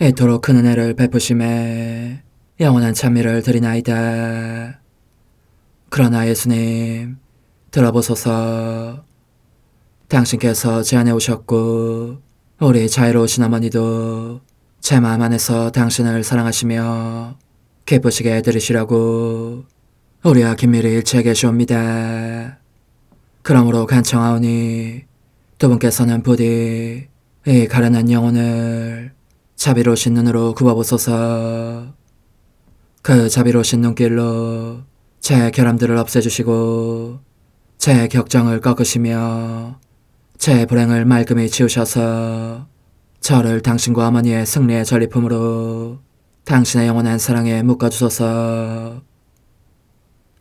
이토록 큰 은혜를 베푸심에 영원한 찬미를 드리나이다. 그러나 예수님, 들어보소서. 당신께서 제 안에 오셨고 우리 자유로우신 어머니도 제 마음 안에서 당신을 사랑하시며 기쁘시게 들으시라고 우리와 긴밀히 일치해 계시옵니다. 그러므로 간청하오니 두 분께서는 부디 이 가련한 영혼을 자비로우신 눈으로 굽어보소서. 그 자비로우신 눈길로 제 결함들을 없애주시고 제 격정을 꺾으시며 제 불행을 말끔히 지우셔서 저를 당신과 어머니의 승리의 전리품으로 당신의 영원한 사랑에 묶어주소서.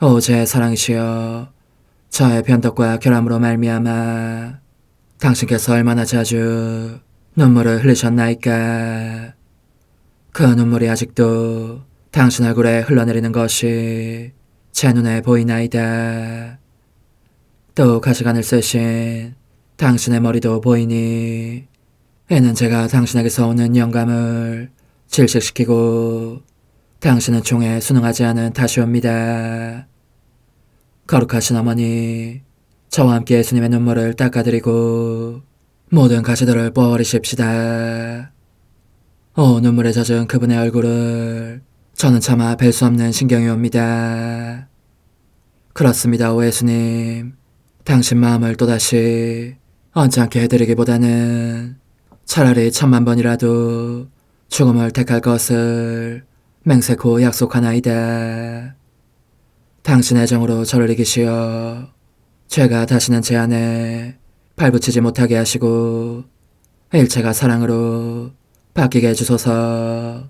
오 제 사랑이시여, 저의 변덕과 결함으로 말미암아 당신께서 얼마나 자주 눈물을 흘리셨나이까. 그 눈물이 아직도 당신 얼굴에 흘러내리는 것이 제 눈에 보이나이다. 또 가시관을 쓰신 당신의 머리도 보이니 이는 제가 당신에게서 오는 영감을 질식시키고 당신은 총에 순응하지 않은 탓이옵니다. 거룩하신 어머니, 저와 함께 예수님의 눈물을 닦아드리고 모든 가시들을 뽑아버리십시다. 오 눈물에 젖은 그분의 얼굴을 저는 차마 뵐 수 없는 신경이 옵니다. 그렇습니다, 오 예수님. 당신 마음을 또다시 언짢게 해드리기보다는 차라리 10,000,000번이라도 죽음을 택할 것을 맹세코 약속하나이다. 당신의 정으로 저를 이기시어 죄가 다시는 제 안에 발붙이지 못하게 하시고 일체가 사랑으로 바뀌게 해주소서.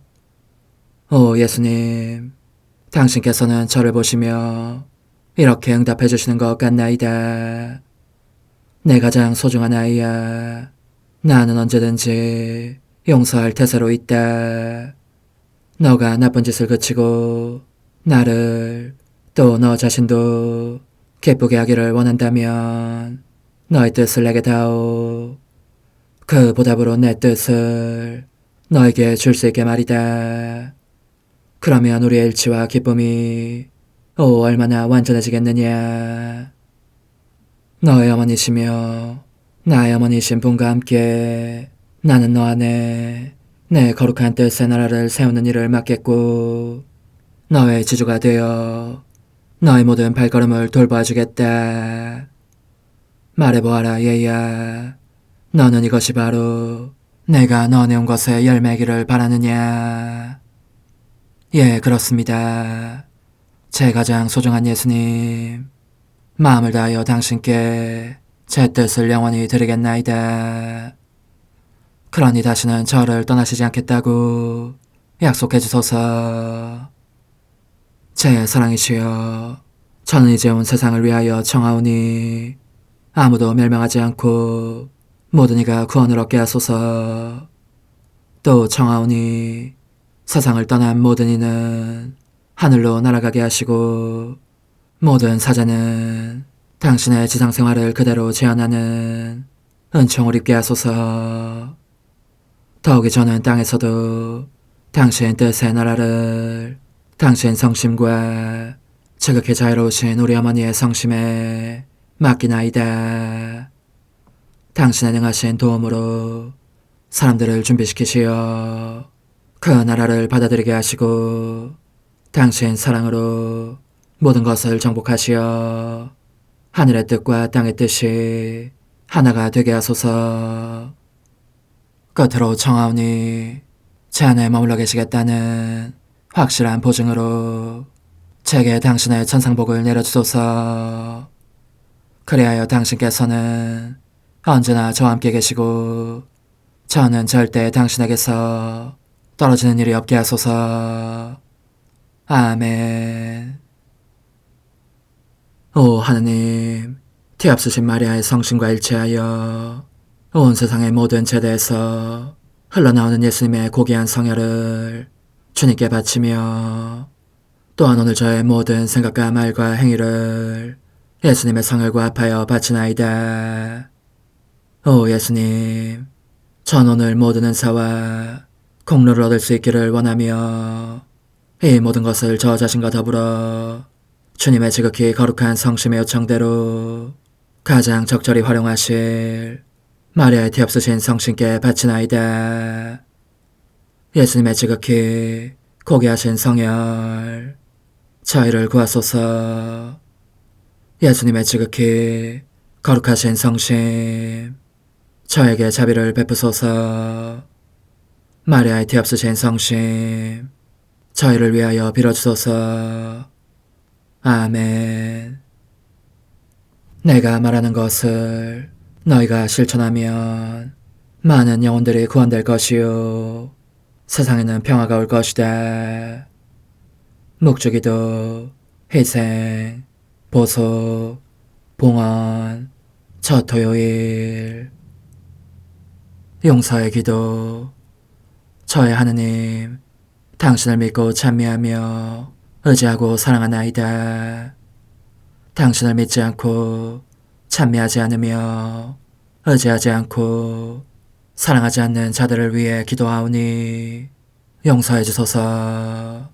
오 예수님, 당신께서는 저를 보시며 이렇게 응답해 주시는 것 같나이다. 내 가장 소중한 아이야, 나는 언제든지 용서할 태세로 있다. 너가 나쁜 짓을 그치고 나를 또 너 자신도 기쁘게 하기를 원한다면 너의 뜻을 내게 다오. 그 보답으로 내 뜻을 너에게 줄 수 있게 말이다. 그러면 우리의 일치와 기쁨이 얼마나 완전해지겠느냐. 너의 어머니시며 나의 어머니신 분과 함께 나는 너 안에 내 거룩한 뜻의 나라를 세우는 일을 맡겠고 너의 지주가 되어 너의 모든 발걸음을 돌봐주겠다. 말해보아라 얘야, 너는 이것이 바로 내가 너네온 것의 열매기를 바라느냐. 예, 그렇습니다. 제 가장 소중한 예수님, 마음을 다하여 당신께 제 뜻을 영원히 드리겠나이다. 그러니 다시는 저를 떠나시지 않겠다고 약속해 주소서. 제 사랑이시여, 저는 이제 온 세상을 위하여 청하오니 아무도 멸망하지 않고 모든 이가 구원을 얻게 하소서. 또 청하오니 세상을 떠난 모든 이는 하늘로 날아가게 하시고 모든 사자는 당신의 지상생활을 그대로 재현하는 은총을 입게 하소서. 더욱이 저는 땅에서도 당신 뜻의 나라를 당신 성심과 지극히 자유로우신 우리 어머니의 성심에 맡기나이다. 당신의 능하신 도움으로 사람들을 준비시키시어 그 나라를 받아들이게 하시고 당신 사랑으로 모든 것을 정복하시어 하늘의 뜻과 땅의 뜻이 하나가 되게 하소서. 끝으로 청하오니 제 안에 머물러 계시겠다는 확실한 보증으로 제게 당신의 천상복을 내려주소서. 그리하여 당신께서는 언제나 저와 함께 계시고 저는 절대 당신에게서 떨어지는 일이 없게 하소서. 아멘. 오 하느님, 티없으신 마리아의 성신과 일치하여 온 세상의 모든 제대에서 흘러나오는 예수님의 고귀한 성혈을 주님께 바치며 또한 오늘 저의 모든 생각과 말과 행위를 예수님의 성혈과 합하여 바치나이다. 오 예수님, 전 오늘 모든 은사와 공로를 얻을 수 있기를 원하며 이 모든 것을 저 자신과 더불어 주님의 지극히 거룩한 성심의 요청대로 가장 적절히 활용하실 마리아의 티 없으신 성신께 바치나이다. 예수님의 지극히 고귀하신 성혈 저희를 구하소서. 예수님의 지극히 거룩하신 성심 저에게 자비를 베푸소서. 마리아의 티 없으신 성심 저희를 위하여 빌어주소서. 아멘. 내가 말하는 것을 너희가 실천하면 많은 영혼들이 구원될 것이요 세상에는 평화가 올 것이다. 묵주기도, 희생, 보소, 봉헌, 첫 토요일. 용서의 기도. 저의 하느님, 당신을 믿고 찬미하며 의지하고 사랑하나이다. 당신을 믿지 않고 찬미하지 않으며 의지하지 않고 사랑하지 않는 자들을 위해 기도하오니 용서해 주소서.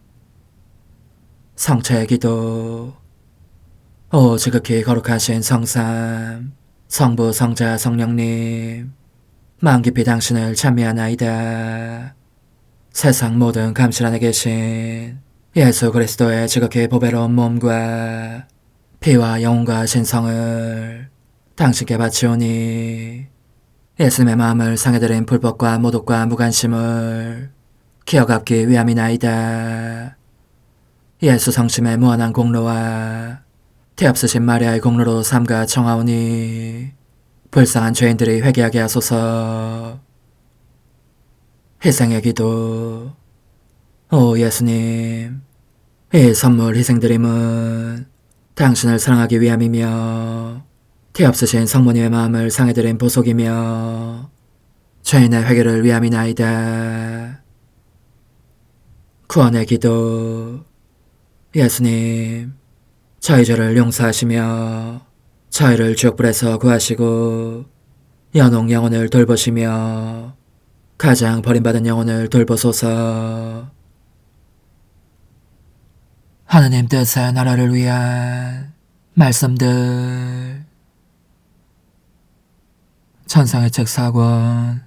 성체의 기도. 오 지극히 거룩하신 성삼, 성부, 성자, 성령님, 마음 깊이 당신을 찬미하나이다. 세상 모든 감실 안에 계신 예수 그리스도의 지극히 보배로운 몸과 피와 영혼과 신성을 당신께 바치오니 예수님의 마음을 상해드린 불법과 모독과 무관심을 기어갚기 위함이나이다. 예수 성심의 무한한 공로와 태없으신 마리아의 공로로 삼가 청하오니 불쌍한 죄인들이 회개하게 하소서. 희생의 기도. 오 예수님, 이 선물 희생드림은 당신을 사랑하기 위함이며 태없으신 성모님의 마음을 상해드린 보속이며 죄인의 회개를 위함이나이다. 구원의 기도. 예수님, 저희 죄를 용서하시며 저희를 지옥불에서 구하시고 연옥 영혼을 돌보시며 가장 버림받은 영혼을 돌보소서. 하느님 뜻의 나라를 위한 말씀들. 천상의 책 4권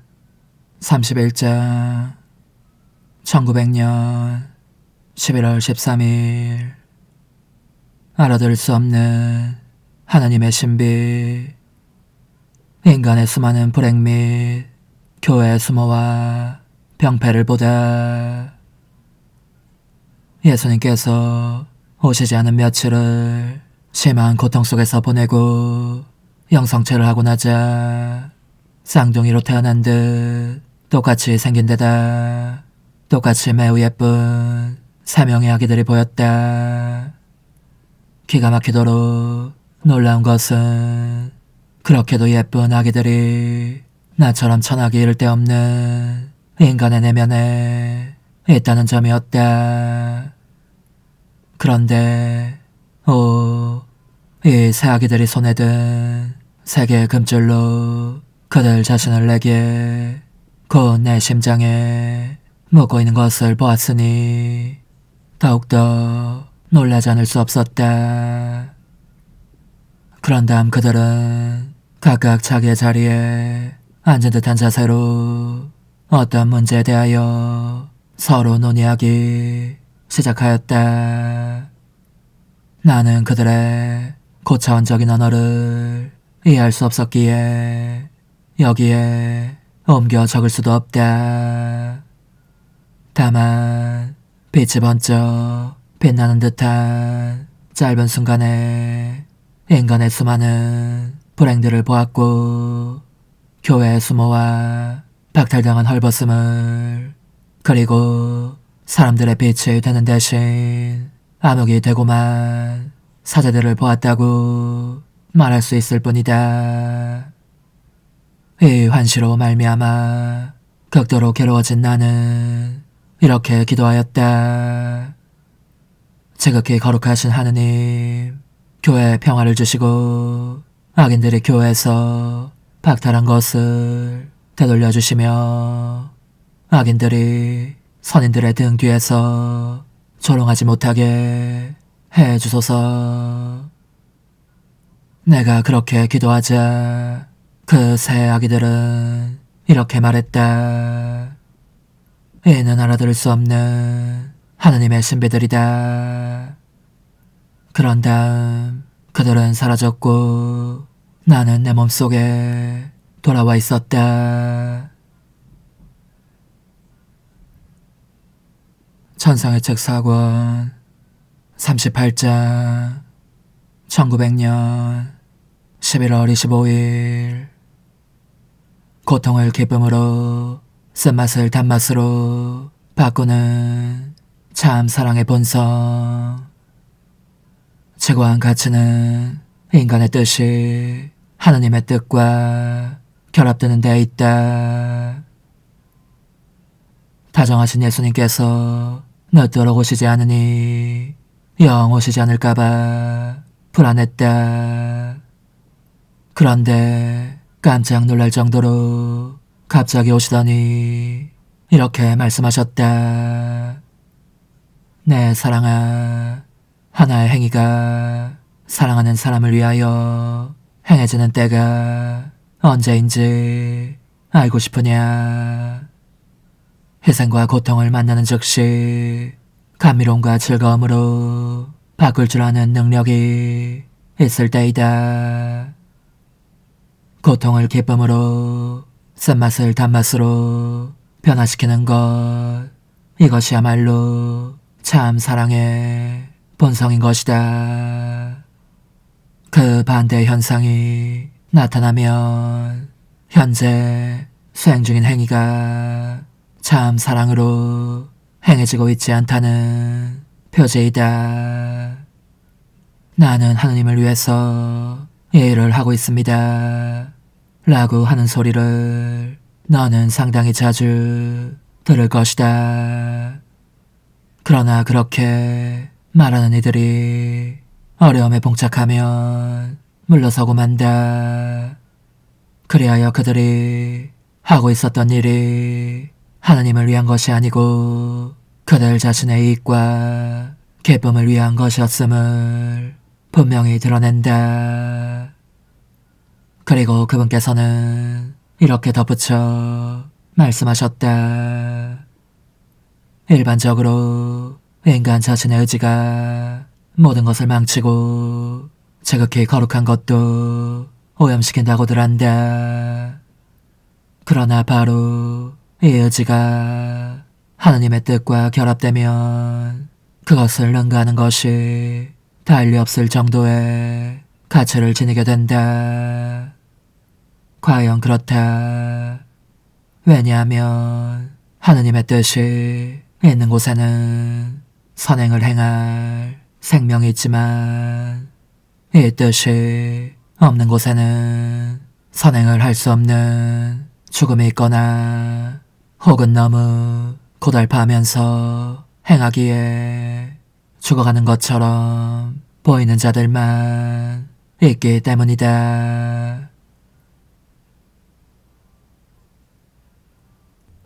31장 1900년 11월 13일. 알아들을 수 없는 하나님의 신비. 인간의 수많은 불행 및 교회의 수모와 병폐를 보다 예수님께서 오시지 않은 며칠을 심한 고통 속에서 보내고 영성체를 하고 나자 쌍둥이로 태어난 듯 똑같이 생긴 데다 똑같이 매우 예쁜 3명의 아기들이 보였다. 기가 막히도록 놀라운 것은 그렇게도 예쁜 아기들이 나처럼 천하기 이를 데 없는 인간의 내면에 있다는 점이었다. 그런데 이 새 아기들이 손에 든 세 개의 금줄로 그들 자신을 내게 곧 내 심장에 묶고 있는 것을 보았으니 더욱더 놀라지 않을 수 없었다. 그런 다음 그들은 각각 자기의 자리에 앉은 듯한 자세로 어떤 문제에 대하여 서로 논의하기 시작하였다. 나는 그들의 고차원적인 언어를 이해할 수 없었기에 여기에 옮겨 적을 수도 없다. 다만 빛이 번쩍 빛나는 듯한 짧은 순간에 인간의 수많은 불행들을 보았고 교회의 수모와 박탈당한 헐벗음을 그리고 사람들의 빛이 되는 대신 암흑이 되고만 사제들을 보았다고 말할 수 있을 뿐이다. 이 환시로 말미암아 극도로 괴로워진 나는 이렇게 기도하였다. 지극히 거룩하신 하느님, 교회에 평화를 주시고 악인들이 교회에서 박탈한 것을 되돌려 주시며 악인들이 선인들의 등 뒤에서 조롱하지 못하게 해주소서. 내가 그렇게 기도하자 그 새 아기들은 이렇게 말했다. 이는 알아들을 수 없는 하느님의 신비들이다. 그런 다음 그들은 사라졌고 나는 내 몸속에 돌아와 있었다. 천상의 책 4권 38장 1900년 11월 25일 고통을 기쁨으로 쓴맛을 단맛으로 바꾸는 참 사랑의 본성. 최고한 가치는 인간의 뜻이 하느님의 뜻과 결합되는 데 있다. 다정하신 예수님께서 늦도록 오시지 않으니 영 오시지 않을까봐 불안했다. 그런데 깜짝 놀랄 정도로 갑자기 오시더니 이렇게 말씀하셨다. 내 사랑아, 하나의 행위가 사랑하는 사람을 위하여 행해지는 때가 언제인지 알고 싶으냐. 희생과 고통을 만나는 즉시 감미로움과 즐거움으로 바꿀 줄 아는 능력이 있을 때이다. 고통을 기쁨으로 쓴맛을 단맛으로 변화시키는 것, 이것이야말로 참 사랑의 본성인 것이다. 그 반대 현상이 나타나면 현재 수행 중인 행위가 참 사랑으로 행해지고 있지 않다는 표제이다. 나는 하느님을 위해서 이 일을 하고 있습니다. 라고 하는 소리를 너는 상당히 자주 들을 것이다. 그러나 그렇게 말하는 이들이 어려움에 봉착하면 물러서고 만다. 그리하여 그들이 하고 있었던 일이 하느님을 위한 것이 아니고 그들 자신의 이익과 기쁨을 위한 것이었음을 분명히 드러낸다. 그리고 그분께서는 이렇게 덧붙여 말씀하셨다. 일반적으로 인간 자신의 의지가 모든 것을 망치고 지극히 거룩한 것도 오염시킨다고들 한다. 그러나 바로 이 의지가 하느님의 뜻과 결합되면 그것을 능가하는 것이 달리 없을 정도의 가치를 지니게 된다. 과연 그렇다. 왜냐하면 하느님의 뜻이 있는 곳에는 선행을 행할 생명이 있지만 이 뜻이 없는 곳에는 선행을 할 수 없는 죽음이 있거나 혹은 너무 고달파하면서 행하기에 죽어가는 것처럼 보이는 자들만 있기 때문이다.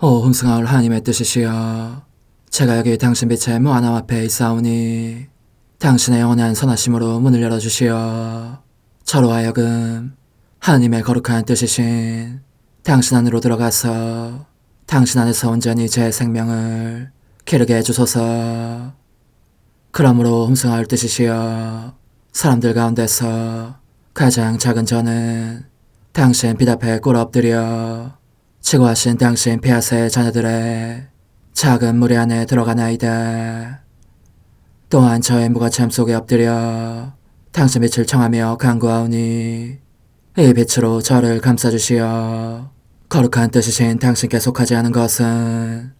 오 흥승하올 하나님의 뜻이시여, 제가 여기 당신 빛의 무한함 앞에 있사오니 당신의 영원한 선하심으로 문을 열어주시어 저로 하여금 하나님의 거룩한 뜻이신 당신 안으로 들어가서 당신 안에서 온전히 제 생명을 기르게 해주소서. 그러므로 흥승하올 뜻이시여, 사람들 가운데서 가장 작은 저는 당신 빛 앞에 꿇어 엎드려 지고하신 당신 폐하세 자녀들의 작은 무리 안에 들어가나이다. 또한 저의 무거참 속에 엎드려 당신 빛을 청하며 간구하오니 이 빛으로 저를 감싸주시어 거룩한 뜻이신 당신께 속하지 않은 것은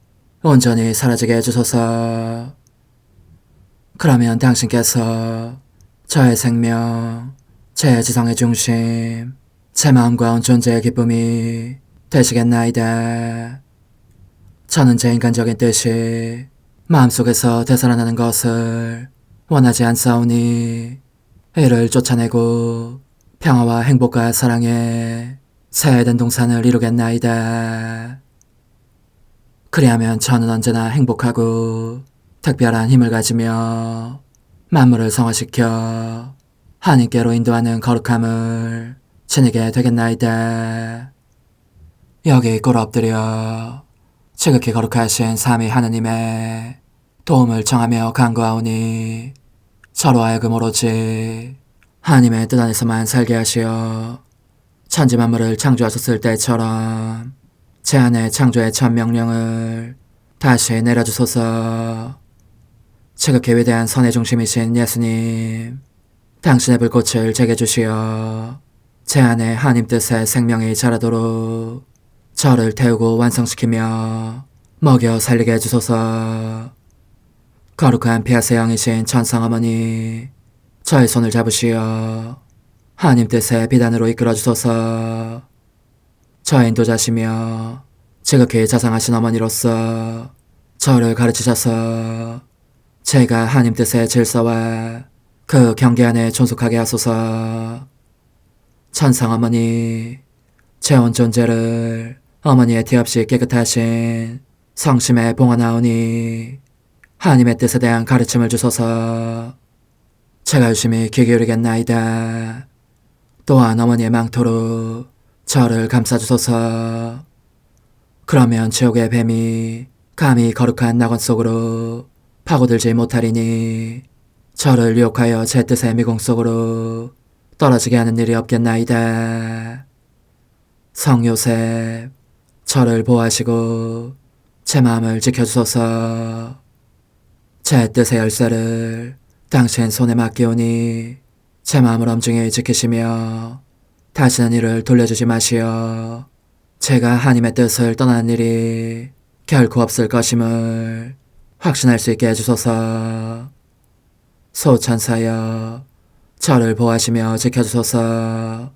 온전히 사라지게 해주소서. 그러면 당신께서 저의 생명, 제 지성의 중심, 제 마음과 온 존재의 기쁨이 되시겠나이다. 저는 제 인간적인 뜻이 마음속에서 되살아나는 것을 원하지 않사오니 이를 쫓아내고 평화와 행복과 사랑의 새해된 동산을 이루겠나이다. 그리하면 저는 언제나 행복하고 특별한 힘을 가지며 만물을 성화시켜 하나님께로 인도하는 거룩함을 지니게 되겠나이다. 여기 꿇어 엎드려 지극히 거룩하신 삼위 하느님의 도움을 청하며 간구하오니 저로 하여금 오로지 하나님의 뜻 안에서만 살게 하시어 천지 만물을 창조하셨을 때처럼 제 안에 창조의 첫 명령을 다시 내려주소서. 지극히 위대한 선의 중심이신 예수님, 당신의 불꽃을 제게 주시어 제 안에 하나님 뜻의 생명이 자라도록 저를 태우고 완성시키며 먹여 살리게 해주소서. 거룩한 피아스의 영이신 천상어머니, 저의 손을 잡으시어 하나님 뜻의 비단으로 이끌어주소서. 저의 인도자시며 지극히 자상하신 어머니로서 저를 가르치셔서 제가 하나님 뜻의 질서와 그 경계 안에 존속하게 하소서. 천상어머니, 제 온 존재를 어머니의 티 없이 깨끗하신 성심에 봉헌하오니 하나님의 뜻에 대한 가르침을 주소서. 제가 열심히 귀 기울이겠나이다. 또한 어머니의 망토로 저를 감싸주소서. 그러면 지옥의 뱀이 감히 거룩한 낙원 속으로 파고들지 못하리니 저를 유혹하여 제 뜻의 미궁 속으로 떨어지게 하는 일이 없겠나이다. 성요셉, 저를 보호하시고 제 마음을 지켜주소서. 제 뜻의 열쇠를 당신 손에 맡기오니 제 마음을 엄중히 지키시며 다시는 이를 돌려주지 마시어 제가 하나님의 뜻을 떠나는 일이 결코 없을 것임을 확신할 수 있게 해주소서. 소천사여, 저를 보호하시며 지켜주소서.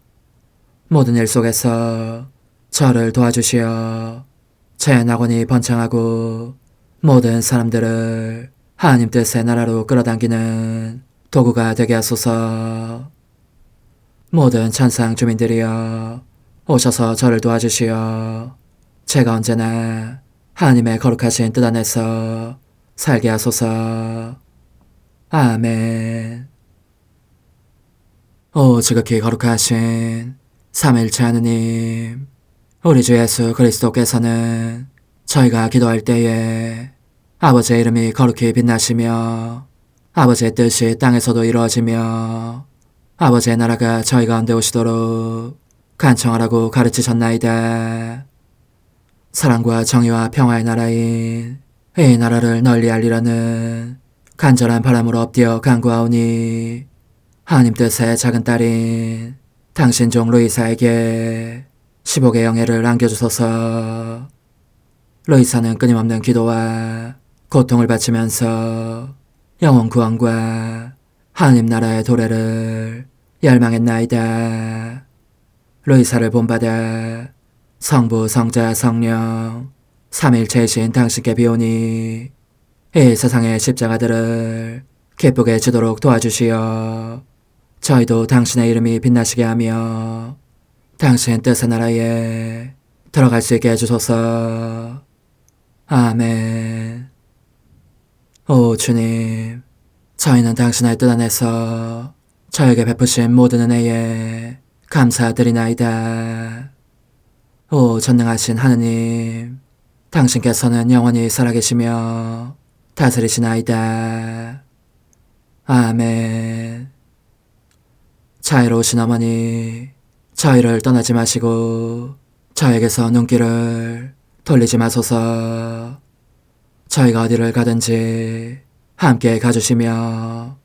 모든 일 속에서 저를 도와주시어 제 낙원이 번창하고 모든 사람들을 하나님 뜻의 나라로 끌어당기는 도구가 되게 하소서. 모든 천상 주민들이여, 오셔서 저를 도와주시어 제가 언제나 하나님의 거룩하신 뜻 안에서 살게 하소서. 아멘. 오 지극히 거룩하신 삼위일체 하느님, 우리 주 예수 그리스도께서는 저희가 기도할 때에 아버지의 이름이 거룩히 빛나시며 아버지의 뜻이 땅에서도 이루어지며 아버지의 나라가 저희 가운데 오시도록 간청하라고 가르치셨나이다. 사랑과 정의와 평화의 나라인 이 나라를 널리 알리라는 간절한 바람으로 엎드려 간구하오니 하나님 뜻의 작은 딸인 당신 종 루이사에게 15개 영예를 안겨주소서. 루이사는 끊임없는 기도와 고통을 바치면서 영혼 구원과 하나님 나라의 도래를 열망했나이다. 루이사를 본받아 성부, 성자, 성령 삼위일체이신 당신께 비오니 이 세상의 십자가들을 기쁘게 지도록 도와주시어 저희도 당신의 이름이 빛나시게 하며 당신 뜻의 나라에 들어갈 수 있게 해주소서. 아멘. 오 주님, 저희는 당신의 뜻 안에서 저에게 베푸신 모든 은혜에 감사드리나이다. 오 전능하신 하느님, 당신께서는 영원히 살아계시며 다스리시나이다. 아멘. 자애로우신 어머니, 저희를 떠나지 마시고 저에게서 눈길을 돌리지 마소서. 저희가 어디를 가든지 함께 가주시며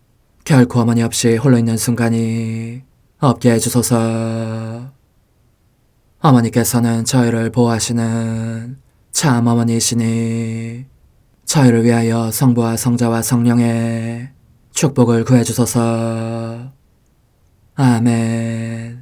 결코 어머니 없이 홀로 있는 순간이 없게 해주소서. 어머니께서는 저희를 보호하시는 참 어머니이시니 저희를 위하여 성부와 성자와 성령의 축복을 구해주소서. 아멘.